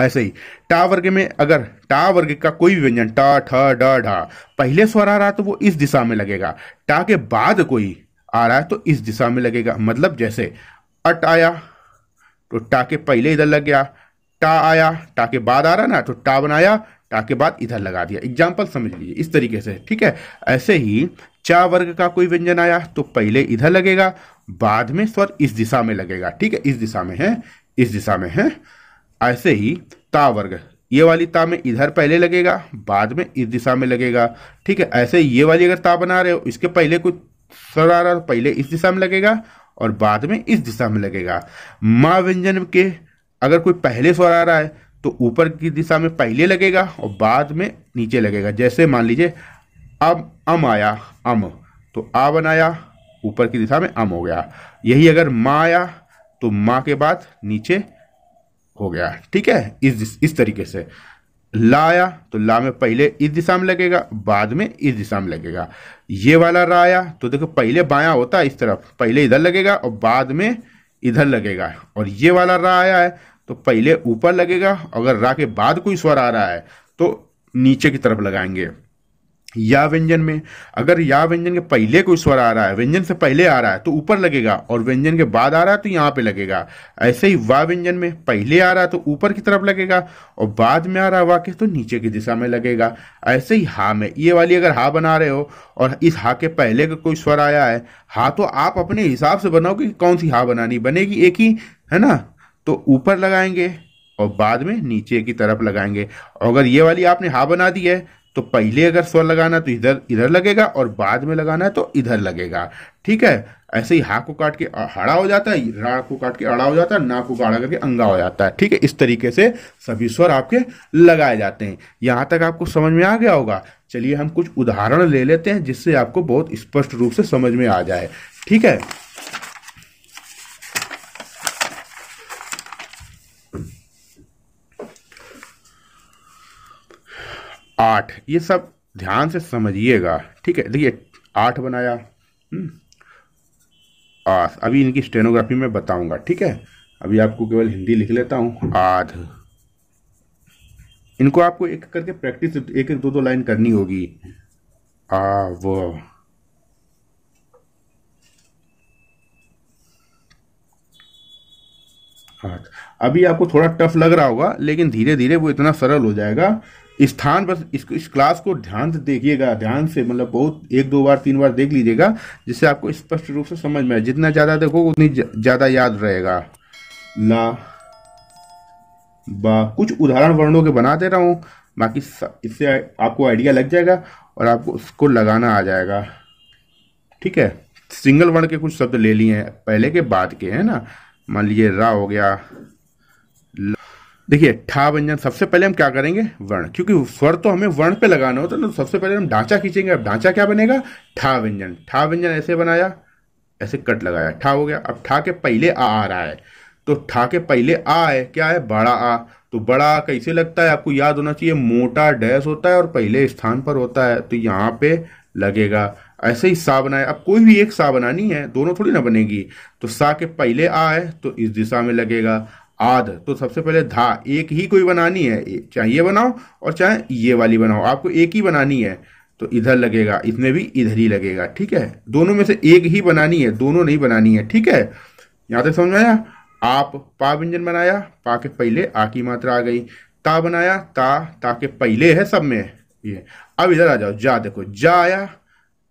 ऐसे ही टा वर्ग में अगर टा वर्ग का कोई भी व्यंजन ट ठ ड ढ पहले स्वर आ रहा है तो वो इस दिशा में लगेगा, टा के बाद कोई आ रहा है तो इस दिशा में लगेगा। मतलब जैसे अट आया तो टा के पहले इधर लग गया, टा आया टा के बाद आ रहा ना तो टा बनाया, टा के बाद इधर लगा दिया। एग्जाम्पल समझ लीजिए इस तरीके से। ठीक है, ऐसे ही चा वर्ग का कोई व्यंजन आया तो पहले इधर लगेगा, बाद में स्वर इस दिशा में लगेगा। ठीक है, इस दिशा में है, इस दिशा में है। ऐसे ही ता वर्ग, ये वाली ता में इधर पहले लगेगा, बाद में इस दिशा में लगेगा। ठीक है, ऐसे ही ये वाली अगर ता बना रहे हो, इसके पहले कुछ स्वर आ रहा है तो पहले इस दिशा में लगेगा और बाद में इस दिशा में लगेगा। माँ व्यंजन के अगर कोई पहले स्वर आ रहा है तो ऊपर की दिशा में पहले लगेगा और बाद में नीचे लगेगा। जैसे मान लीजिए अब अम आया, अम, तो आ बनाया, ऊपर की दिशा में अम हो गया। यही अगर माँ आया तो माँ के बाद नीचे हो गया। ठीक है, इस तरीके से। ला आया तो ला में पहले इस दिशा में लगेगा, बाद में इस दिशा में लगेगा। ये वाला रा आया तो देखो पहले बायां होता है इस तरफ, पहले इधर लगेगा और बाद में इधर लगेगा। और ये वाला रा आया है तो पहले ऊपर लगेगा, अगर रा के बाद कोई स्वर आ रहा है तो नीचे की तरफ लगाएंगे। या व्यंजन में अगर या व्यंजन के पहले कोई स्वर आ रहा है, व्यंजन से पहले आ रहा है तो ऊपर लगेगा, और व्यंजन के बाद आ रहा है तो यहाँ पे लगेगा। ऐसे ही वा व्यंजन में पहले आ रहा है तो ऊपर की तरफ लगेगा, और बाद में आ रहा है वा के तो नीचे की दिशा में लगेगा। ऐसे ही हा में, ये वाली अगर हा बना रहे हो और इस हा के पहले का कोई स्वर आया है, हा तो आप अपने हिसाब से बनाओगे कि कौन सी हा बनानी बनेगी, एक ही है ना, तो ऊपर लगाएंगे और बाद में नीचे की तरफ लगाएंगे। और अगर ये वाली आपने हा बना दी है तो पहले अगर स्वर लगाना तो इधर इधर लगेगा और बाद में लगाना है तो इधर लगेगा। ठीक है, ऐसे ही हा को काट के हड़ा हो जाता है, रा को काट के अड़ा हो जाता है, ना को गाढ़ा करके अंगा हो जाता है। ठीक है, इस तरीके से सभी स्वर आपके लगाए जाते हैं। यहां तक आपको समझ में आ गया होगा। चलिए हम कुछ उदाहरण ले लेते हैं जिससे आपको बहुत स्पष्ट रूप से समझ में आ जाए। ठीक है, आठ, ये सब ध्यान से समझिएगा। ठीक है, देखिए आठ बनाया, आस, अभी इनकी स्टेनोग्राफी में बताऊंगा। ठीक है, अभी आपको केवल हिंदी लिख लेता हूं। आध, इनको आपको एक करके प्रैक्टिस एक एक दो दो लाइन करनी होगी। आ वो, आठ। अभी आपको थोड़ा टफ लग रहा होगा लेकिन धीरे धीरे वो इतना सरल हो जाएगा। स्थान बस इस क्लास को ध्यान से देखिएगा, ध्यान से, मतलब बहुत एक दो बार तीन बार देख लीजिएगा जिससे आपको स्पष्ट रूप से समझ में आए। जितना ज्यादा देखोगे उतनी ज्यादा याद रहेगा। ला, बा, कुछ उदाहरण वर्णों के बना दे रहा हूं, बाकी इससे आपको आइडिया लग जाएगा और आपको उसको लगाना आ जाएगा। ठीक है, सिंगल वर्ण के कुछ शब्द ले लिए हैं, पहले के बाद के, है ना। मान लीजिए रा हो गया। देखिए ठा व्यंजन, सबसे पहले हम क्या करेंगे, वर्ण, क्योंकि स्वर तो हमें वर्ण पे लगाना होता है ना, तो सबसे पहले हम ढांचा खींचेंगे। अब ढांचा क्या बनेगा, ठा व्यंजन। ठा व्यंजन ऐसे बनाया, ऐसे कट लगाया, ठा हो गया। अब ठा के पहले आ रहा है तो ठा के पहले आ है, क्या है, बड़ा आ। तो बड़ा आ कैसे लगता है, आपको याद होना चाहिए, मोटा डैश होता है और पहले स्थान पर होता है, तो यहाँ पे लगेगा। ऐसे ही सा बनाया, अब कोई भी एक सा बनानी है, दोनों थोड़ी ना बनेगी। तो सा के पहले आ है तो इस दिशा में लगेगा। आध तो सबसे पहले धा, एक ही कोई बनानी है, चाहे ये बनाओ और चाहे ये वाली बनाओ, आपको एक ही बनानी है तो इधर लगेगा, इसमें भी इधर ही लगेगा। ठीक है, दोनों में से एक ही बनानी है, दोनों नहीं बनानी है। ठीक है, यहां तक समझ में आया। आप पा व्यंजन बनाया, पा के पहले आ की मात्रा आ गई। ता बनाया, ता के पहले है सब में ये। अब इधर आ जाओ, जा देखो, जा आया,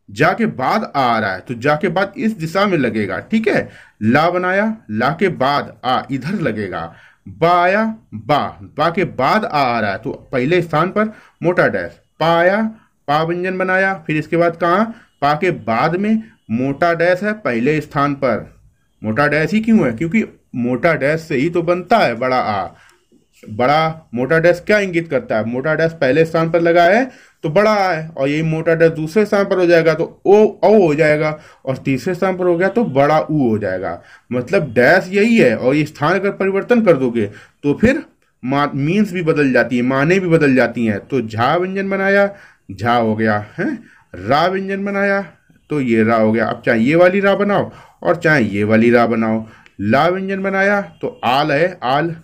जा के बाद आ रहा है तो जा के बाद इस दिशा में लगेगा। ठीक है, ला बनाया, ला के बाद आ इधर लगेगा। बा आया, बा के बाद आ रहा है तो पहले स्थान पर मोटा डैश। पा आया, पा व्यंजन बनाया, फिर इसके बाद कहाँ, पा के बाद में मोटा डैश है पहले स्थान पर। मोटा डैश ही क्यों है, क्योंकि मोटा डैश से ही तो बनता है बड़ा आ। बड़ा मोटा डैश क्या इंगित करता है, मोटा डैश पहले स्थान पर लगा है तो बड़ा आ है, और यही मोटा डैश दूसरे स्थान पर हो जाएगा तो ओ हो जाएगा, और तीसरे स्थान पर हो गया तो बड़ा ऊ हो जाएगा। मतलब डैश यही है, और ये स्थान अगर परिवर्तन कर दोगे तो फिर मीन्स भी बदल जाती है, माने भी बदल जाती हैं। तो झा व्यंजन बनाया, झा हो गया है। रा व्यंजन बनाया तो ये रा हो गया। अब चाहे ये वाली रा बनाओ और चाहे ये वाली रा बनाओ। ला व्यंजन बनाया तो आल है, आल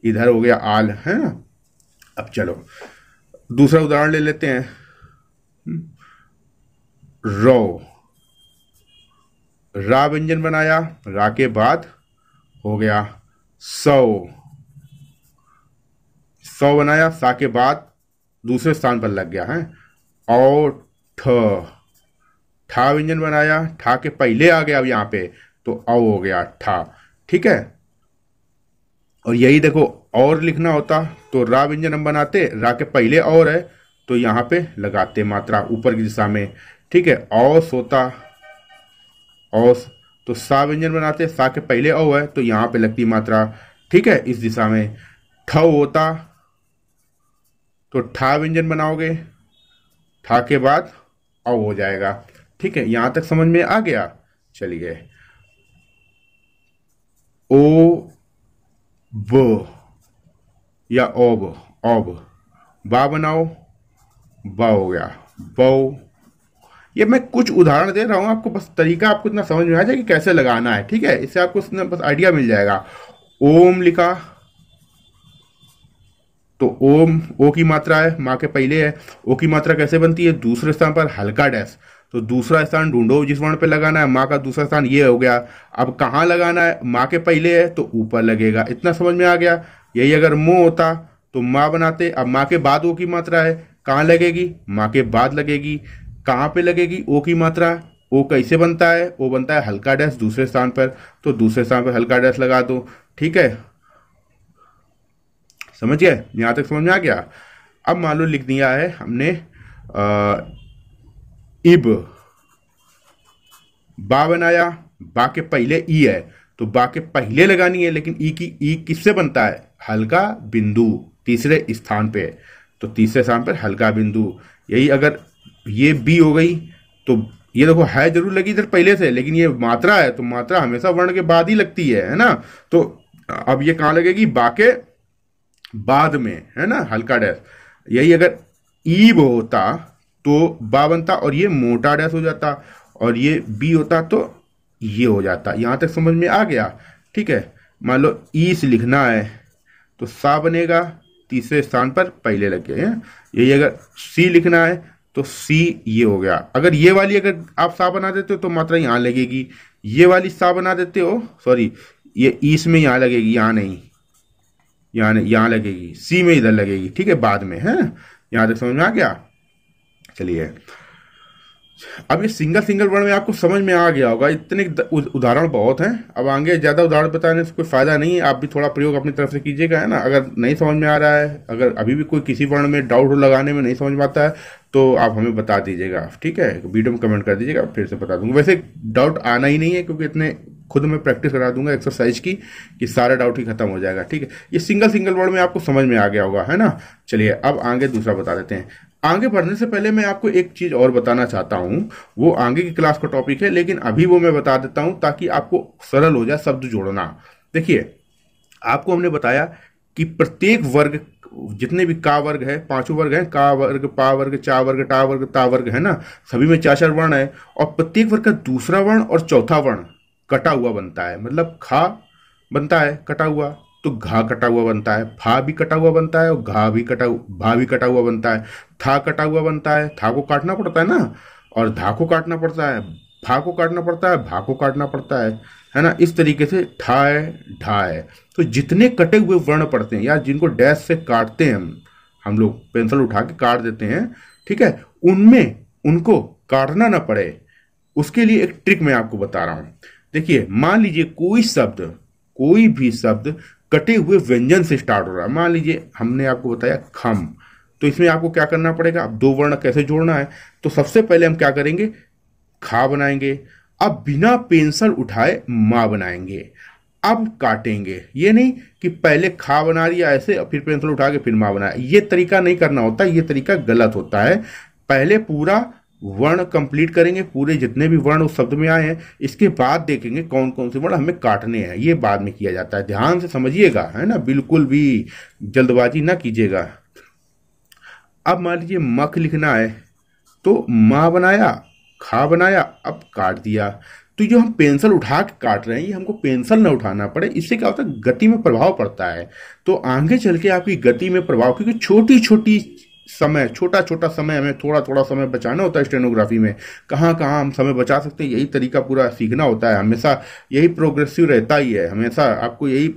इधर हो गया, आल है ना। अब चलो दूसरा उदाहरण ले लेते हैं। रो, रा व्यंजन बनाया, रा के बाद हो गया सौ, सौ बनाया, सा के बाद दूसरे स्थान पर लग गया है। और ठा व्यंजन बनाया, ठा के पहले आ गया अब यहाँ पे तो औ हो गया ठा। ठीक है, और यही देखो और लिखना होता तो रा व्यंजन हम बनाते, रा के पहले और है तो यहाँ पे लगाते मात्रा ऊपर की दिशा में। ठीक है, औस होता, औस तो सा व्यंजन बनाते, सा के पहले औ है तो यहाँ पे लगती मात्रा। ठीक है, इस दिशा में। ठव होता तो ठा व्यंजन बनाओगे, ठा के बाद औ हो जाएगा। ठीक है, यहां तक समझ में आ गया। चलिए, ओ ब या ओब, ओब, बा बनाओ, बा हो गया, बो। ये मैं कुछ उदाहरण दे रहा हूं आपको, बस तरीका आपको इतना समझ में आ जाए कि कैसे लगाना है। ठीक है, इससे आपको बस आइडिया मिल जाएगा। ओम लिखा तो ओम, ओ की मात्रा है, माँ के पहले है। ओ की मात्रा कैसे बनती है, दूसरे स्थान पर हल्का डैश, तो दूसरा स्थान ढूंढो जिस वर्ण पे लगाना है। माँ का दूसरा स्थान ये हो गया। अब कहाँ लगाना है, माँ के पहले है तो ऊपर लगेगा। इतना समझ में आ गया। यही अगर मो होता तो माँ बनाते, अब माँ के बाद ओ की मात्रा है, कहाँ लगेगी, माँ के बाद लगेगी। कहाँ पे लगेगी ओ की मात्रा, ओ कैसे बनता है, ओ बनता है हल्का डैश दूसरे स्थान पर, तो दूसरे स्थान पर हल्का डैश लगा दो। ठीक है, समझ गए, यहां तक समझ में आ गया। अब मान लो लिख दिया है हमने इब, बा बनाया, बा के पहले ई है तो बा के पहले लगानी है, लेकिन ई किससे बनता है, हल्का बिंदु तीसरे स्थान पे, तो तीसरे स्थान पर हल्का बिंदु। यही अगर ये बी हो गई तो ये देखो है जरूर लगी इधर पहले से, लेकिन ये मात्रा है तो मात्रा हमेशा वर्ण के बाद ही लगती है ना। तो अब ये कहाँ लगेगी, बा के बाद में, है ना, हल्का डैश। यही अगर ईब होता तो बा बनता और ये मोटा डैश हो जाता, और ये बी होता तो ये हो जाता। यहां तक समझ में आ गया। ठीक है, मान लो ई से लिखना है तो सा बनेगा, तीसरे स्थान पर पहले लग गए हैं। यही अगर सी लिखना है तो सी ये हो गया। अगर ये वाली अगर आप सा बना देते हो तो मात्रा यहां लगेगी, ये वाली सा बना देते हो, सॉरी ये ईस में यहां लगेगी, यहां नहीं, यहाँ लगेगी, सी में इधर लगेगी। ठीक है, बाद में है। यहां तक समझ में आ गया। चलिए, अब ये सिंगल वर्ड में आपको समझ में आ गया होगा। इतने उदाहरण बहुत हैं, अब आगे ज्यादा उदाहरण बताने से कोई फायदा नहीं है। आप भी थोड़ा प्रयोग अपनी तरफ से कीजिएगा, है ना। अगर नहीं समझ में आ रहा है, अगर अभी भी कोई किसी वर्ण में डाउट लगाने में नहीं समझ में आता है तो आप हमें बता दीजिएगा। ठीक है, वीडियो में कमेंट कर दीजिएगा, फिर से बता दूंगा। वैसे डाउट आना ही नहीं है, क्योंकि इतने खुद में प्रैक्टिस करा दूंगा एक्सरसाइज की कि सारा डाउट ही खत्म हो जाएगा। ठीक है, ये सिंगल वर्ड में आपको समझ में आ गया होगा, है ना। चलिए, अब आगे दूसरा बता देते हैं। आगे बढ़ने से पहले मैं आपको एक चीज और बताना चाहता हूं, वो आगे की क्लास का टॉपिक है, लेकिन अभी वो मैं बता देता हूं ताकि आपको सरल हो जाए शब्द जोड़ना। देखिए, आपको हमने बताया कि प्रत्येक वर्ग, जितने भी का वर्ग है, पांचों वर्ग हैं, का वर्ग, पा वर्ग, चा वर्ग, टा वर्ग, ता वर्ग, है ना, सभी में चार चार वर्ण है, और प्रत्येक वर्ग का दूसरा वर्ण और चौथा वर्ण कटा हुआ बनता है। मतलब खा बनता है कटा हुआ, तो घा कटा हुआ बनता है, फा भी कटा हुआ बनता है, और घा भी भा भी कटा हुआ बनता है, था कटा हुआ बनता है, था को काटना पड़ता है ना, और धा को काटना पड़ता है, फा को काटना पड़ता है, भा को काटना पड़ता है ना। इस तरीके से ठा है, ढा है। तो जितने कटे हुए वर्ण पड़ते हैं या जिनको डैश से काटते हैं हम लोग पेंसिल उठा के काट देते हैं, ठीक है, उनमें उनको काटना ना पड़े, उसके लिए एक ट्रिक मैं आपको बता रहा हूं। देखिए, मान लीजिए कोई भी शब्द कटे हुए व्यंजन से स्टार्ट हो रहा है। मान लीजिए हमने आपको बताया खम, तो इसमें आपको क्या करना पड़ेगा, अब दो वर्ण कैसे जोड़ना है। तो सबसे पहले हम क्या करेंगे, खा बनाएंगे, अब बिना पेंसिल उठाए माँ बनाएंगे, अब काटेंगे। ये नहीं कि पहले खा बना लिया ऐसे और फिर पेंसिल उठा के फिर माँ बनाया, ये तरीका नहीं करना होता, ये तरीका गलत होता है। पहले पूरा वर्ण कंप्लीट करेंगे, पूरे जितने भी वर्ण उस शब्द में आए हैं, इसके बाद देखेंगे कौन कौन से वर्ण हमें काटने हैं, ये बाद में किया जाता है। ध्यान से समझिएगा, है ना, बिल्कुल भी जल्दबाजी ना कीजिएगा। अब मान लीजिए मख लिखना है, तो माँ बनाया, खा बनाया, अब काट दिया। तो जो हम पेंसिल उठा के काट रहे हैं, ये हमको पेंसिल ना उठाना पड़े, इससे क्या होता है, गति में प्रभाव पड़ता है। तो आगे चल के आपकी गति में प्रभाव, क्योंकि छोटा छोटा समय हमें थोड़ा थोड़ा समय बचाना होता है स्टेनोग्राफी में। कहाँ कहाँ हम समय बचा सकते हैं, यही तरीका पूरा सीखना होता है। हमेशा यही प्रोग्रेसिव रहता ही है, हमेशा आपको यही,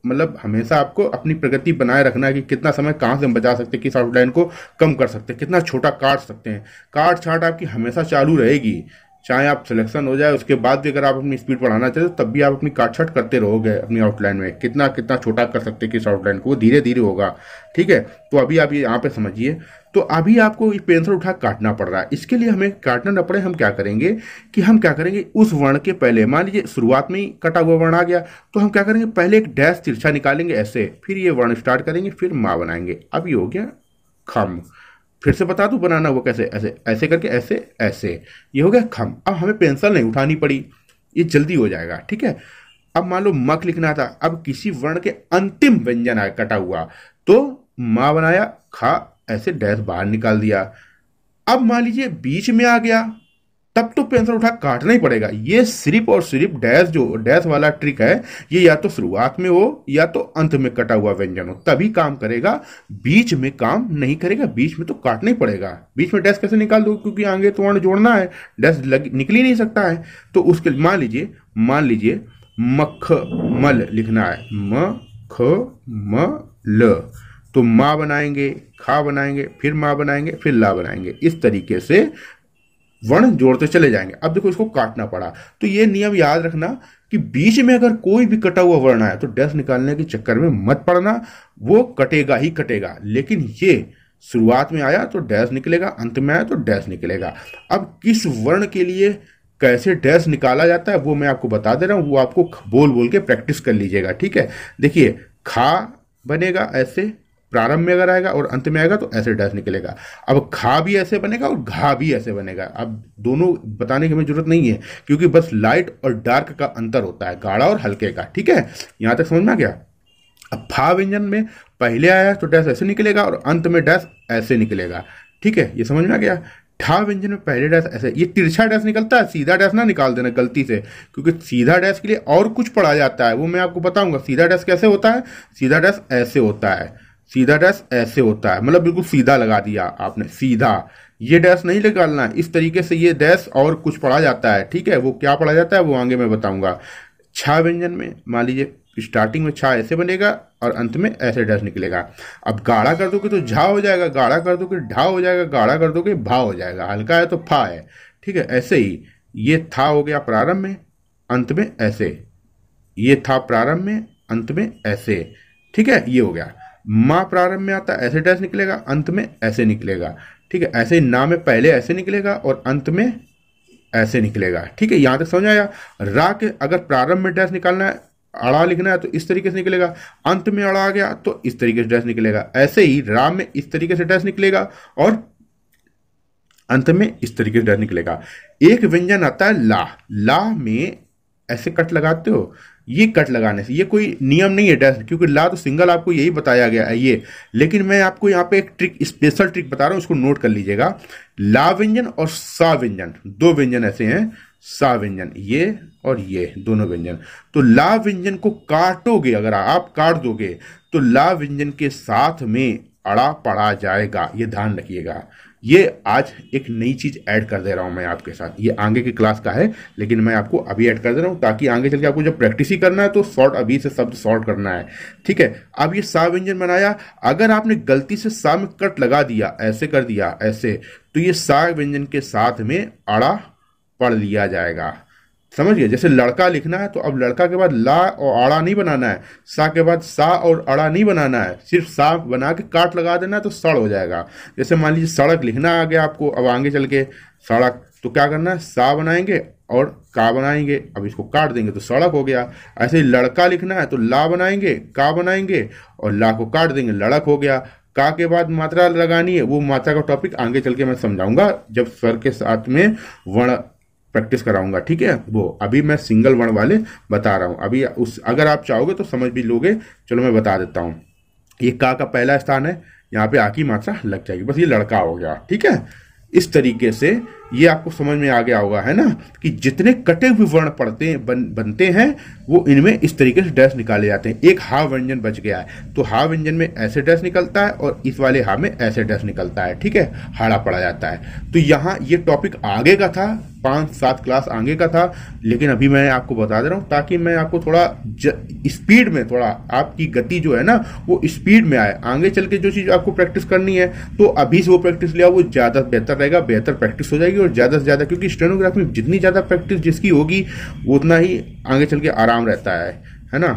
मतलब हमेशा आपको अपनी प्रगति बनाए रखना है कि कितना समय कहाँ से हम बचा सकते हैं, किस आउटलाइन को कम कर सकते हैं, कितना छोटा काट सकते हैं। काट छाट आपकी हमेशा चालू रहेगी, चाहे आप सिलेक्शन हो जाए उसके बाद भी अगर आप अपनी स्पीड बढ़ाना चाहते हो तब भी आप अपनी काट छाट करते रहोगे अपनी आउटलाइन में, कितना कितना छोटा कर सकते हैं किस आउटलाइन को, वो धीरे धीरे होगा। ठीक है, तो अभी आप ये यहाँ पे समझिए। तो अभी आपको ये पेंसिल उठा काटना पड़ रहा है, इसके लिए हमें काटना न पड़े, हम क्या करेंगे कि हम क्या करेंगे, उस वर्ण के पहले, मान लीजिए शुरुआत में ही कटा हुआ वर्ण आ गया, तो हम क्या करेंगे, पहले एक डैश तिरछा निकालेंगे ऐसे, फिर ये वर्ण स्टार्ट करेंगे, फिर माँ बनाएंगे। अब ये हो गया खम। फिर से बता दूं बनाना वो कैसे, ऐसे ऐसे करके, ऐसे ऐसे, ये हो गया खम। अब हमें पेंसिल नहीं उठानी पड़ी, ये जल्दी हो जाएगा। ठीक है, अब मान लो मक लिखना था, अब किसी वर्ण के अंतिम व्यंजन आया कटा हुआ, तो माँ बनाया, खा, ऐसे डैश बाहर निकाल दिया। अब मान लीजिए बीच में आ गया, तब तो पेंसिल उठा काटना ही पड़ेगा। ये सिर्फ और सिर्फ डैश, जो डैश वाला ट्रिक है, ये या तो शुरुआत में हो या तो अंत में कटा हुआ व्यंजन हो, तभी काम करेगा, बीच में काम नहीं करेगा। बीच में तो काटना ही पड़ेगा, बीच में डैश कैसे निकाल दो, क्योंकि आगे तो वर्ण जोड़ना है, डैश निकल ही नहीं सकता है। तो उसके मान लीजिए मखमल लिखना है, म ख म ल, तो माँ बनाएंगे, खा बनाएंगे, फिर माँ बनाएंगे, फिर ला बनाएंगे, इस तरीके से वर्ण जोड़ते चले जाएंगे। अब देखो इसको काटना पड़ा, तो ये नियम याद रखना कि बीच में अगर कोई भी कटा हुआ वर्ण आया तो डैश निकालने के चक्कर में मत पड़ना, वो कटेगा ही कटेगा। लेकिन ये शुरुआत में आया तो डैश निकलेगा, अंत में आया तो डैश निकलेगा। अब किस वर्ण के लिए कैसे डैश निकाला जाता है वो मैं आपको बता दे रहा हूं, वो आपको बोल बोल के प्रैक्टिस कर लीजिएगा। ठीक है, देखिए खा बनेगा ऐसे, प्रारंभ में अगर आएगा, और अंत में आएगा तो ऐसे डैश निकलेगा। अब खा भी ऐसे बनेगा और घा भी ऐसे बनेगा। अब दोनों बताने की हमें जरूरत नहीं है, क्योंकि बस लाइट और डार्क का अंतर होता है, गाढ़ा और हल्के का। ठीक है, यहां तक समझ में आ गया। अब फा व्यंजन में पहले आया तो डैश ऐसे निकलेगा और अंत में डैश ऐसे निकलेगा। ठीक है, ये समझ में आ गया। ठा व्यंजन में पहले डैश ऐसे, ये तिरछा डैश निकलता है, सीधा डैश ना निकाल देना गलती से, क्योंकि सीधा डैश के लिए और कुछ पढ़ा जाता है, वो मैं आपको बताऊंगा। सीधा डैश कैसे होता है, सीधा डैश ऐसे होता है, सीधा डैश ऐसे होता है, मतलब बिल्कुल सीधा लगा दिया आपने, सीधा, ये डैश नहीं निकालना है इस तरीके से, ये डैश और कुछ पढ़ा जाता है। ठीक है, वो क्या पढ़ा जाता है वो आगे मैं बताऊंगा। छा व्यंजन में मान लीजिए स्टार्टिंग में छा ऐसे बनेगा और अंत में ऐसे डैश निकलेगा। अब गाढ़ा कर दोगे तो झा हो जाएगा, गाढ़ा कर दोगे ढा हो जाएगा, गाढ़ा कर दोगे भा हो जाएगा, हल्का है तो फा है। ठीक है, ऐसे ही ये था हो गया प्रारंभ में, अंत में ऐसे, ये था प्रारंभ में, अंत में ऐसे। ठीक है, ये हो गया। माँ प्रारंभ में आता है ऐसे डैश निकलेगा, अंत में ऐसे निकलेगा। ठीक है, ऐसे ना में पहले ऐसे निकलेगा और अंत में ऐसे निकलेगा। ठीक है, यहां तक समझ आया। रा के अगर प्रारंभ में डैश निकालना है, अड़ा लिखना है तो इस तरीके से निकलेगा, अंत में अड़ा आ गया तो इस तरीके से डैश निकलेगा। ऐसे ही रा में इस तरीके से डैश निकलेगा और अंत में इस तरीके से डैश निकलेगा। एक व्यंजन आता है ला, ला में ऐसे कट लगाते हो, ये कट लगाने से, ये कोई नियम नहीं है डैश, क्योंकि ला तो सिंगल आपको यही बताया गया है ये, लेकिन मैं आपको यहाँ पे एक ट्रिक, स्पेशल ट्रिक बता रहा हूँ, उसको नोट कर लीजिएगा। ला व्यंजन और सा व्यंजन, दो व्यंजन ऐसे हैं, सा व्यंजन ये और ये दोनों व्यंजन, तो ला व्यंजन को काटोगे, अगर आप काट दोगे तो ला व्यंजन के साथ में अड़ा पड़ा जाएगा, ये ध्यान रखिएगा। ये आज एक नई चीज ऐड कर दे रहा हूं मैं आपके साथ, ये आगे की क्लास का है, लेकिन मैं आपको अभी ऐड कर दे रहा हूं ताकि आगे चल के आपको जब प्रैक्टिस ही करना है तो शॉर्ट अभी से शब्द शॉर्ट करना है, ठीक है। अब ये सा व्यंजन बनाया, अगर आपने गलती से सा में कट लगा दिया, ऐसे कर दिया ऐसे, तो ये सा व्यंजन के साथ में अड़ा पढ़ लिया जाएगा, समझ गए। जैसे लड़का लिखना है तो अब लड़का के बाद ला और आड़ा नहीं बनाना है, सा के बाद सा और अड़ा नहीं बनाना है, सिर्फ सा बना के काट लगा देना है तो सड़ हो जाएगा। जैसे मान लीजिए सड़क लिखना आ गया आपको, अब आगे चल के सड़क, तो क्या करना है, सा बनाएंगे और का बनाएंगे, अब इसको काट देंगे तो सड़क हो गया। ऐसे ही लड़का लिखना है तो ला बनाएंगे, का बनाएंगे और ला को काट देंगे, लड़क हो गया। का के बाद मात्रा लगानी है, वो मात्रा का टॉपिक आगे चल के मैं समझाऊंगा जब स्वर के साथ में वर्ण प्रैक्टिस कराऊंगा, ठीक है। वो अभी मैं सिंगल वर्ण वाले बता रहा हूं, अभी उस अगर आप चाहोगे तो समझ भी लोगे। चलो मैं बता देता हूं, ये का पहला स्थान है, यहाँ पे आ की मात्रा लग जाएगी, बस ये लड़का हो गया, ठीक है। इस तरीके से ये आपको समझ में आ गया होगा, है ना, कि जितने कटे हुए वर्ण पढ़ते बनते हैं वो इनमें इस तरीके से डैश निकाले जाते हैं। एक हा व्यंजन बच गया है तो हा व्यंजन में ऐसे डैश निकलता है और इस वाले हा में ऐसे डैश निकलता है, ठीक है, हाड़ा पड़ा जाता है। तो यहाँ ये टॉपिक आगे का था, 5-7 क्लास आगे का था, लेकिन अभी मैं आपको बता दे रहा हूँ ताकि मैं आपको थोड़ा स्पीड में, थोड़ा आपकी गति जो है ना वो स्पीड में आए। आगे चल के जो चीज़ आपको प्रैक्टिस करनी है तो अभी से वो प्रैक्टिस लिया, वो ज़्यादा बेहतर रहेगा, बेहतर प्रैक्टिस हो जाएगी और ज़्यादा से ज़्यादा, क्योंकि स्टेनोग्राफी में जितनी ज़्यादा प्रैक्टिस जिसकी होगी उतना ही आगे चल के आराम रहता है ना।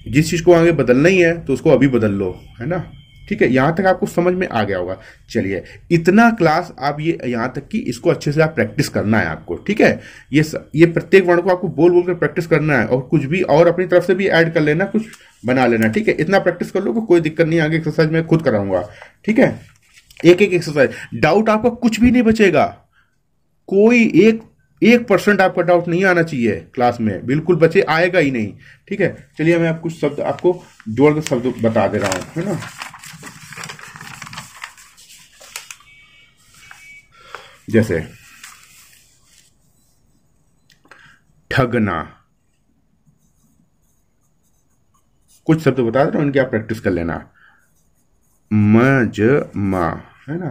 जिस चीज़ को आगे बदलना ही है तो उसको अभी बदल लो, है ना, ठीक है। यहां तक आपको समझ में आ गया होगा। चलिए इतना क्लास आप ये यहां तक कि इसको अच्छे से आप प्रैक्टिस करना है आपको, ठीक है। ये प्रत्येक वर्ण को आपको बोल बोल कर प्रैक्टिस करना है और कुछ भी और अपनी तरफ से भी ऐड कर लेना, कुछ बना लेना, ठीक है। इतना प्रैक्टिस कर लो कि कोई दिक्कत नहीं, आगे एक्सरसाइज मैं खुद कराऊंगा, ठीक है। एक एक एक्सरसाइज, डाउट आपका कुछ भी नहीं बचेगा, कोई 1% आपका डाउट नहीं आना चाहिए क्लास में, बिल्कुल बचे, आएगा ही नहीं, ठीक है। चलिए मैं कुछ शब्द आपको जोड़ के शब्द बता दे रहा हूं, है ना। जैसे ठगना, कुछ शब्द बता दे रहा हूं, इनकी आप प्रैक्टिस कर लेना। मजमा, है ना।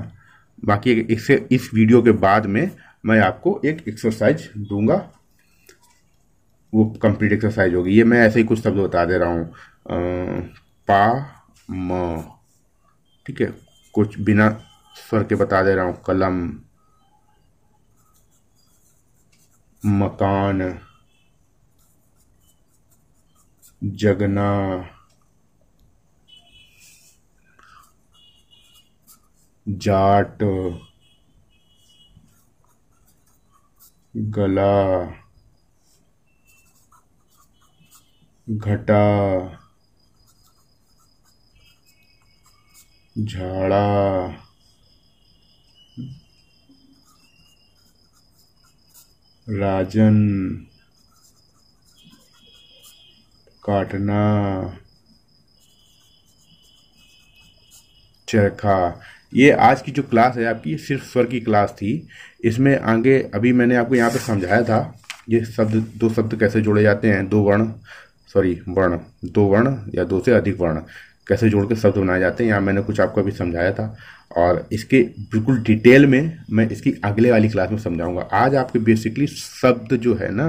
बाकी इससे इस वीडियो के बाद में मैं आपको एक एक्सरसाइज दूंगा, वो कंप्लीट एक्सरसाइज होगी। ये मैं ऐसे ही कुछ शब्द बता दे रहा हूँ, पा म, ठीक है, कुछ बिना स्वर के बता दे रहा हूँ, कलम, मकान, जगना, जाट, गला, घटा, झाड़ा, राजन, काटना, चरखा। ये आज की जो क्लास है आपकी, सिर्फ स्वर की क्लास थी। इसमें आगे अभी मैंने आपको यहाँ पे समझाया था ये शब्द, दो शब्द कैसे जोड़े जाते हैं, वर्ण, दो वर्ण या दो से अधिक वर्ण कैसे जोड़ के शब्द बनाए जाते हैं, यहाँ मैंने कुछ आपको अभी समझाया था। और इसके बिल्कुल डिटेल में मैं इसकी अगले वाली क्लास में समझाऊंगा। आज आपके बेसिकली शब्द जो है ना,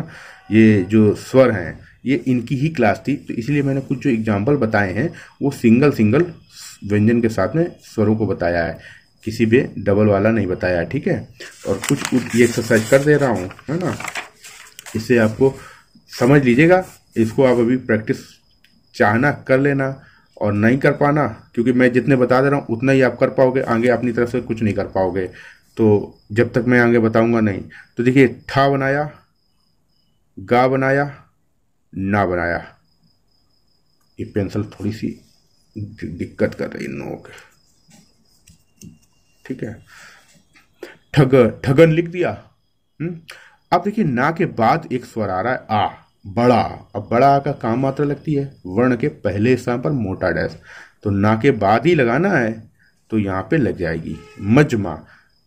ये जो स्वर हैं, ये इनकी ही क्लास थी, तो इसलिए मैंने कुछ जो एग्जाम्पल बताए हैं वो सिंगल सिंगल व्यंजन के साथ में स्वरों को बताया है, किसी भी डबल वाला नहीं बताया है, ठीक है। और कुछ ये एक्सरसाइज कर दे रहा हूँ, है ना, इससे आपको समझ लीजिएगा। इसको आप अभी प्रैक्टिस चाहना कर लेना और नहीं कर पाना, क्योंकि मैं जितने बता दे रहा हूँ उतना ही आप कर पाओगे, आगे अपनी तरफ से कुछ नहीं कर पाओगे। तो जब तक मैं आगे बताऊंगा नहीं, तो देखिए, ठा बनाया, गा बनाया, ना बनाया, ये पेंसिल थोड़ी सी दिक्कत कर रही नोक, ठीक है। ठगन लिख दिया। अब देखिए, ना के बाद एक स्वर आ रहा है आ, बड़ा। अब बड़ा आ का काम मात्रा लगती है वर्ण के पहले स्थान पर मोटा डैश, तो ना के बाद ही लगाना है, तो यहाँ पे लग जाएगी मजमा।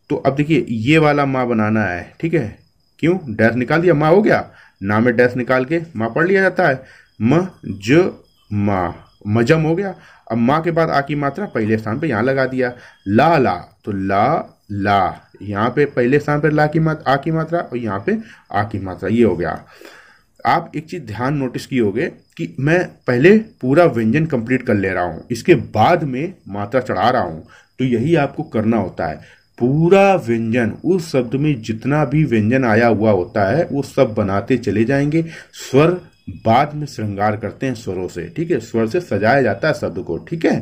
तो अब देखिए ये वाला माँ बनाना है, ठीक है, क्यों डैश निकाल दिया, माँ हो गया, ना में डैश निकाल के माँ पढ़ लिया जाता है, म ज माँ, मजम हो गया। अब माँ के बाद आ की मात्रा पहले स्थान पे यहाँ लगा दिया, ला ला, तो ला ला, यहाँ पे पहले स्थान पर ला की मात्रा, आ की मात्रा, और यहाँ पे आ की मात्रा, ये हो गया। आप एक चीज ध्यान नोटिस किए होगे कि मैं पहले पूरा व्यंजन कंप्लीट कर ले रहा हूं, इसके बाद में मात्रा चढ़ा रहा हूं, तो यही आपको करना होता है। पूरा व्यंजन, उस शब्द में जितना भी व्यंजन आया हुआ होता है वो सब बनाते चले जाएंगे। स्वर बाद में श्रृंगार करते हैं स्वरों से, ठीक है, स्वर से सजाया जाता है शब्द को, ठीक है।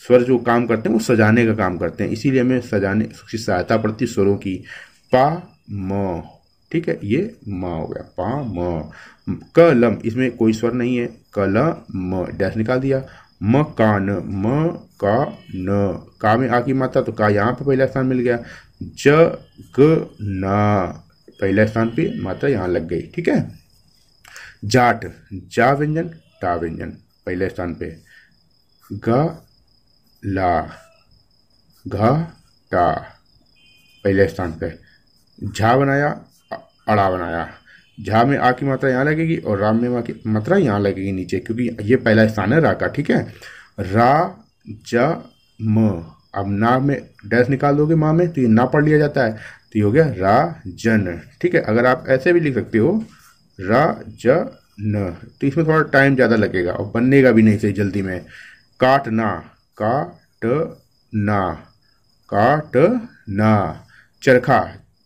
स्वर जो काम करते हैं वो सजाने का काम करते हैं, इसीलिए हमें सजाने की सहायता पड़ती है स्वरों की। पा म, ठीक है, ये म हो गया, पा म। कलम, इसमें कोई स्वर नहीं है, कलम, डैश निकाल दिया। मकान, म का न, का में आ की मात्रा, तो का यहाँ पे पहला स्थान मिल गया। ज न, पहला स्थान पे मात्रा यहाँ लग गई, ठीक है। जाट, जा व्यंजन, टा व्यंजन, पहले स्थान पे। ग ला, घ टा, पहले स्थान पे। झा बनाया, अड़ा बनाया, झा में आ की मात्रा यहाँ लगेगी और राम में आ की मात्रा यहाँ लगेगी नीचे, क्योंकि ये पहला स्थान है रा का, ठीक है। रा ज म, अब ना में डैश निकाल दोगे माँ में, तो ये ना पढ़ लिया जाता है, तो ये हो गया रा जन, ठीक है। अगर आप ऐसे भी लिख सकते हो रा ज न, तो इसमें थोड़ा टाइम ज़्यादा लगेगा और बननेगा भी नहीं सही जल्दी में। काटना, काट ना, काट ना। चरखा,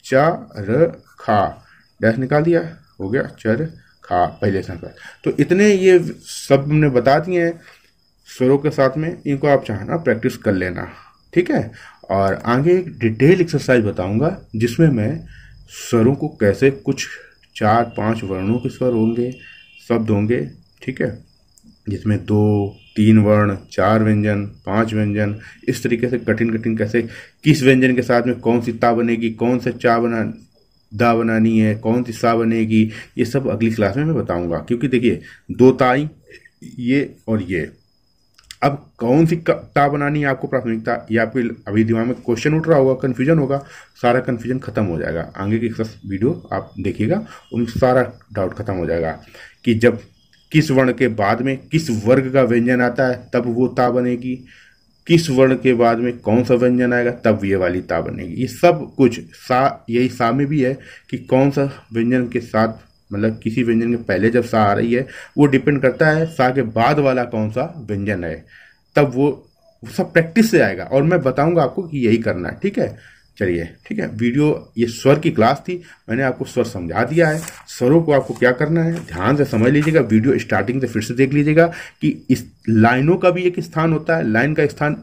चरखा, डैश निकाल दिया, हो गया चरखा, पहले स्थान पर। तो इतने ये सब हमने बता दिए हैं स्वरों के साथ में, इनको आप चाहना प्रैक्टिस कर लेना, ठीक है। और आगे एक डिटेल एक्सरसाइज बताऊंगा जिसमें मैं स्वरों को कैसे, कुछ 4-5 वर्णों के स्वर होंगे, शब्द होंगे, ठीक है, जिसमें 2-3 वर्ण, 4 व्यंजन, 5 व्यंजन, इस तरीके से कठिन कठिन कैसे, किस व्यंजन के साथ में कौन सी ता बनेगी, कौन से चा बना दा बनानी है, कौन सी सा बनेगी, ये सब अगली क्लास में मैं बताऊंगा। क्योंकि देखिए 2 ताई, ये और ये, अब कौन सी ता बनानी है आपको प्राथमिकता, ये आपके अभी दिमाग में क्वेश्चन उठ रहा होगा, कन्फ्यूजन होगा, सारा कन्फ्यूजन खत्म हो जाएगा। आगे की वीडियो आप देखिएगा, उनमें सारा डाउट खत्म हो जाएगा कि जब किस वर्ण के बाद में किस वर्ग का व्यंजन आता है तब वो ता बनेगी, किस वर्ण के बाद में कौन सा व्यंजन आएगा तब ये वाली ता बनेगी। ये सब कुछ यही सा में भी है कि कौन सा व्यंजन के साथ, मतलब किसी व्यंजन के पहले जब सा आ रही है वो डिपेंड करता है सा के बाद वाला कौन सा व्यंजन है, तब वो सब प्रैक्टिस से आएगा और मैं बताऊंगा आपको कि यही करना है, ठीक है। चलिए ठीक है, वीडियो ये स्वर की क्लास थी, मैंने आपको स्वर समझा दिया है। स्वरों को आपको क्या करना है ध्यान से समझ लीजिएगा, वीडियो स्टार्टिंग से फिर से देख लीजिएगा कि इस लाइनों का भी एक स्थान होता है, लाइन का स्थान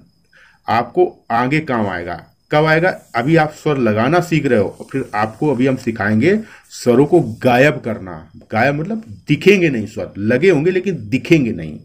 आपको आगे काम आएगा। कब आएगा? अभी आप स्वर लगाना सीख रहे हो, फिर आपको अभी हम सिखाएंगे स्वरों को गायब करना। गायब मतलब दिखेंगे नहीं, स्वर लगे होंगे लेकिन दिखेंगे नहीं,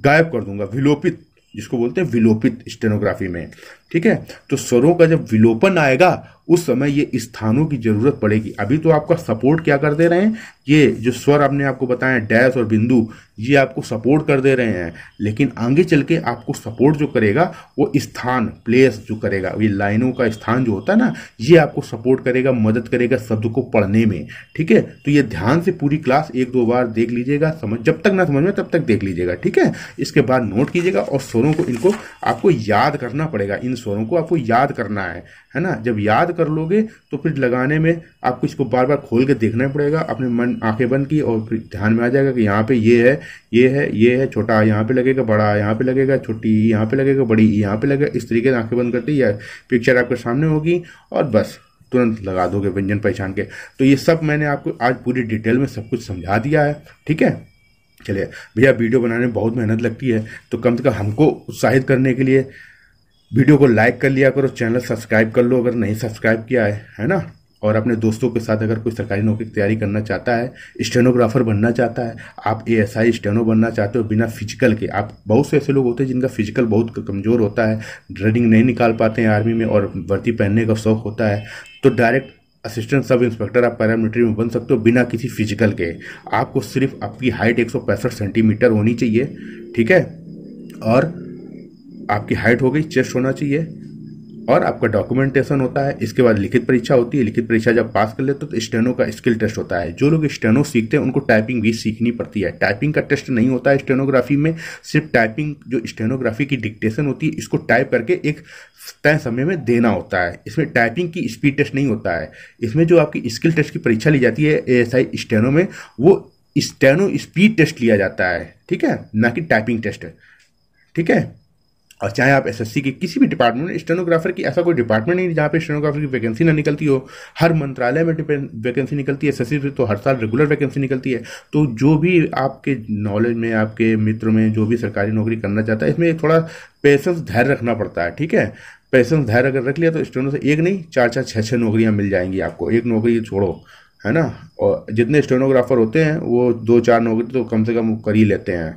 गायब कर दूंगा, विलोपित जिसको बोलते हैं विलोपित स्टेनोग्राफी में, ठीक है। तो स्वरों का जब विलोपन आएगा उस समय ये स्थानों की जरूरत पड़ेगी। अभी तो आपका सपोर्ट क्या कर दे रहे हैं, ये जो स्वर आपने आपको बताया डैश और बिंदु, ये आपको सपोर्ट कर दे रहे हैं, लेकिन आगे चल के आपको सपोर्ट जो करेगा वो स्थान, प्लेस जो करेगा, ये लाइनों का स्थान जो होता है ना, ये आपको सपोर्ट करेगा, मदद करेगा शब्द को पढ़ने में, ठीक है। तो ये ध्यान से पूरी क्लास 1-2 बार देख लीजिएगा, समझ जब तक ना समझ में तब तक देख लीजिएगा, ठीक है। इसके बाद नोट कीजिएगा और स्वरों को, इनको आपको याद करना पड़ेगा, इन स्वरों को आपको याद करना है ना। जब याद कर लोगे तो फिर लगाने में आपको इसको बार बार खोल के देखना पड़ेगा, अपने मन आंखें बंद की, और फिर ध्यान में आ जाएगा कि यहाँ पे ये है, ये है, ये है, छोटा यहाँ पे लगेगा, बड़ा यहाँ पे लगेगा, छोटी यहाँ पे लगेगा, बड़ी यहाँ पे लगेगा। इस तरीके से आंखें बंद करते ही पिक्चर आपके सामने होगी और बस तुरंत लगा दोगे व्यंजन पहचान के। तो ये सब मैंने आपको आज पूरी डिटेल में सब कुछ समझा दिया है, ठीक है। चलिए भैया, वीडियो बनाने में बहुत मेहनत लगती है, तो कम से कम हमको उत्साहित करने के लिए वीडियो को लाइक कर लिया करो, चैनल सब्सक्राइब कर लो अगर नहीं सब्सक्राइब किया है ना। और अपने दोस्तों के साथ अगर कोई सरकारी नौकरी की तैयारी करना चाहता है, स्टेनोग्राफर बनना चाहता है, आप ASI स्टेनो बनना चाहते हो बिना फिजिकल के, आप बहुत से ऐसे लोग होते हैं जिनका फिजिकल बहुत कमज़ोर होता है, रीडिंग नहीं निकाल पाते हैं आर्मी में और वर्दी पहनने का शौक होता है, तो डायरेक्ट असिस्टेंट सब इंस्पेक्टर आप पैरामिलिट्री में बन सकते हो बिना किसी फिजिकल के। आपको सिर्फ आपकी हाइट 165 सेंटीमीटर होनी चाहिए, ठीक है, और आपकी हाइट हो गई, चेस्ट होना चाहिए, और आपका डॉक्यूमेंटेशन होता है। इसके बाद लिखित परीक्षा होती है। लिखित परीक्षा जब पास कर लेते हो तो स्टेनो का स्किल टेस्ट होता है। जो लोग स्टेनो सीखते हैं उनको टाइपिंग भी सीखनी पड़ती है। टाइपिंग का टेस्ट नहीं होता है स्टेनोग्राफी में, सिर्फ टाइपिंग जो स्टेनोग्राफी की डिक्टेशन होती है इसको टाइप करके एक तय समय में देना होता है। इसमें टाइपिंग की स्पीड टेस्ट नहीं होता है। इसमें जो आपकी स्किल टेस्ट की परीक्षा ली जाती है ASI स्टेनो में, वो स्टेनो स्पीड टेस्ट लिया जाता है, ठीक है, ना कि टाइपिंग टेस्ट, ठीक है। और चाहे आप SSC के किसी भी डिपार्टमेंट में, स्टेनोग्राफर की ऐसा कोई डिपार्टमेंट नहीं जहाँ पे स्टेनोग्राफर की वैकेंसी ना निकलती हो। हर मंत्रालय में वैकेंसी निकलती है। SSC से तो हर साल रेगुलर वैकेंसी निकलती है। तो जो भी आपके नॉलेज में, आपके मित्र में जो भी सरकारी नौकरी करना चाहता है, इसमें थोड़ा पेशेंस, धैर्य रखना पड़ता है, ठीक है। पेशेंस धैर्य अगर रख लिया तो स्टेनो से एक नहीं 4-4 6-6 नौकरियां मिल जाएंगी आपको। एक नौकरी छोड़ो, है ना। और जितने स्टेनोग्राफर होते हैं वो 2-4 नौकरी तो कम से कम कर ही लेते हैं,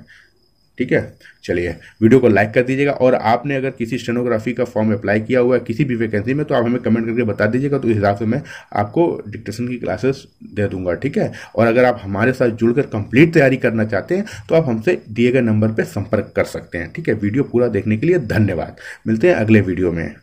ठीक है। चलिए, वीडियो को लाइक कर दीजिएगा। और आपने अगर किसी स्टेनोग्राफी का फॉर्म अप्लाई किया हुआ है किसी भी वैकेंसी में, तो आप हमें कमेंट करके बता दीजिएगा, तो इस हिसाब से मैं आपको डिक्टेशन की क्लासेस दे दूंगा, ठीक है। और अगर आप हमारे साथ जुड़कर कंप्लीट तैयारी करना चाहते हैं तो आप हमसे दिए गए नंबर पर संपर्क कर सकते हैं, ठीक है। वीडियो पूरा देखने के लिए धन्यवाद। मिलते हैं अगले वीडियो में।